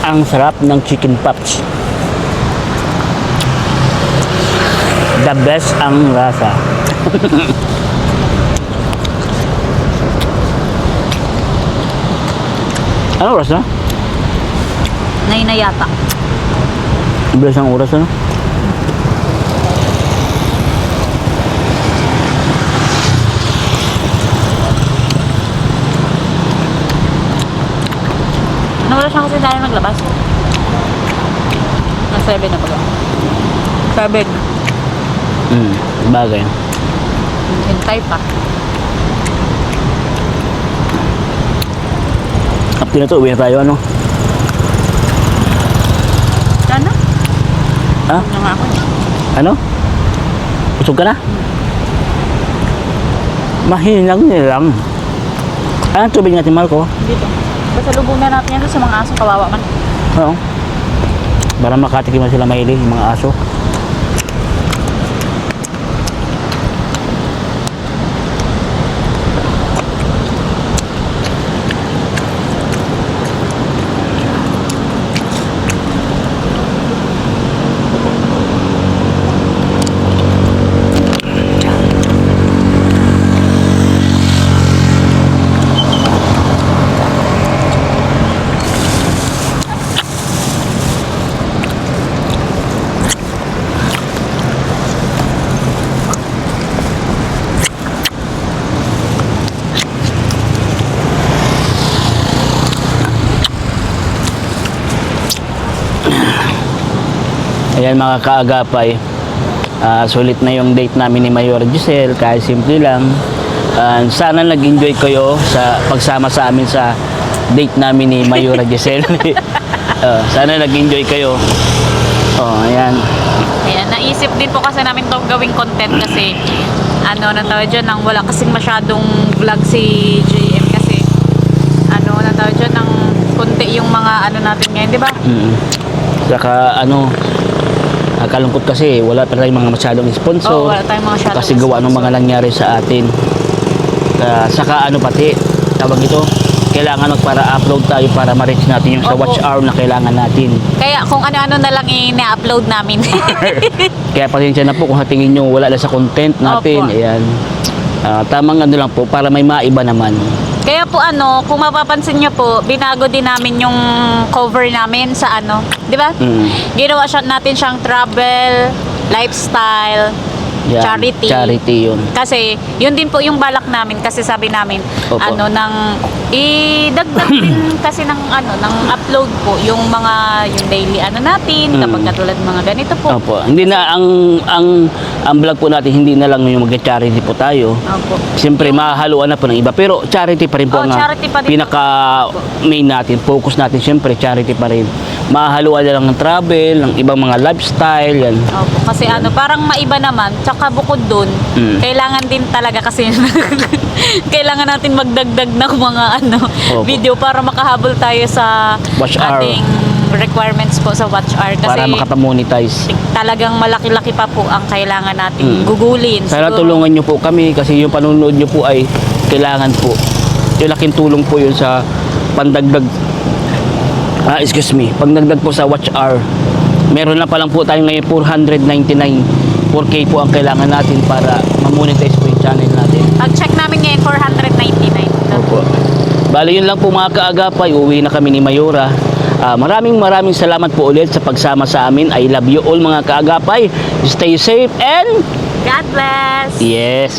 Ang sarap ng chicken pops. The best ang rasa. Ano oras na? 9 na yata. Bilis ang oras na. Ano oras na kasi tayo maglabas? Na 7 na pala. 7. Bagay. Hintay pa. After na to, uwi na tayo ano? Sana? Ha? Ano nga ako? Ano? Busog ka na? Mahinang nilang. Anong tubig natin, Marco? Dito. Basta lubong na natin yan sa mga aso kawawa man. Oo. Para makatikim na sila maili, yung mga aso. Ayan mga kaagapay. Sulit na yung date namin ni Mayor Giselle, kahit simple lang. Sana nag-enjoy kayo sa pagsama sa amin sa date namin ni Mayor Giselle. Sana nag-enjoy kayo. Ayan. Ayan, naisip din po kasi namin to gawing content kasi nang tawag dyan, nang wala kasing masyadong vlog si JM kasi nang tawag dyan, nang konti yung mga natin ngayon, di ba? Saka nakalungkot kasi wala pa tayong mga masyadong sponsor. Wala tayong mga masyadong Kasi gawa ng mga nangyari sa atin. Saka pati, tawag ito, kailangan para upload tayo para ma-reach natin yung sa Opo. watch hour na kailangan natin. Kaya kung ano-ano na lang ina-upload namin. Kaya pasensya na po kung tingin nyo wala na sa content natin. Opo. Ayan. Tamang lang po para may maiba naman. Kaya po kung mapapansin nyo po, binago din namin yung cover namin sa di ba? Ginawa natin siyang travel, lifestyle, Yan, charity. Charity yun. Kasi yun din po yung balak namin kasi sabi namin Opo. nang idagdag din kasi ng ng upload po yung yung daily natin kapag katulad mga ganito po. Opo. Hindi na ang vlog po natin hindi na lang yung mag-charity po tayo. Opo. Siyempre mahahaluan na po ng iba pero charity pa rin po ang charity pa din pinaka main natin, focus natin siyempre charity pa rin. Mahahaluan na lang ng travel, ng ibang mga lifestyle yan. Opo, kasi parang maiba naman. Tsaka bukod dun, kailangan din talaga kasi kailangan natin magdagdag ng mga Opo. video para makahabol tayo sa Watch hour. ating requirements po sa watch hour. Kasi Para makapamonetize. talagang malaki-laki pa po ang kailangan natin gugulin. Sana Siguro, tulungan nyo po kami kasi yung panunood nyo po ay kailangan po. Yung laking tulong po yun sa pandagdag pagdagdag po sa watch hour. Meron na pa lang po tayo ngayon 499. 4K po ang kailangan natin para ma-monetize po yung channel natin. Pag-check namin ngayon, 499. Opo. Bali yun lang po mga kaagapay, uwi na kami ni Mayora. Maraming salamat po ulit sa pagsama sa amin. I love you all mga kaagapay. Stay safe and God bless! yes.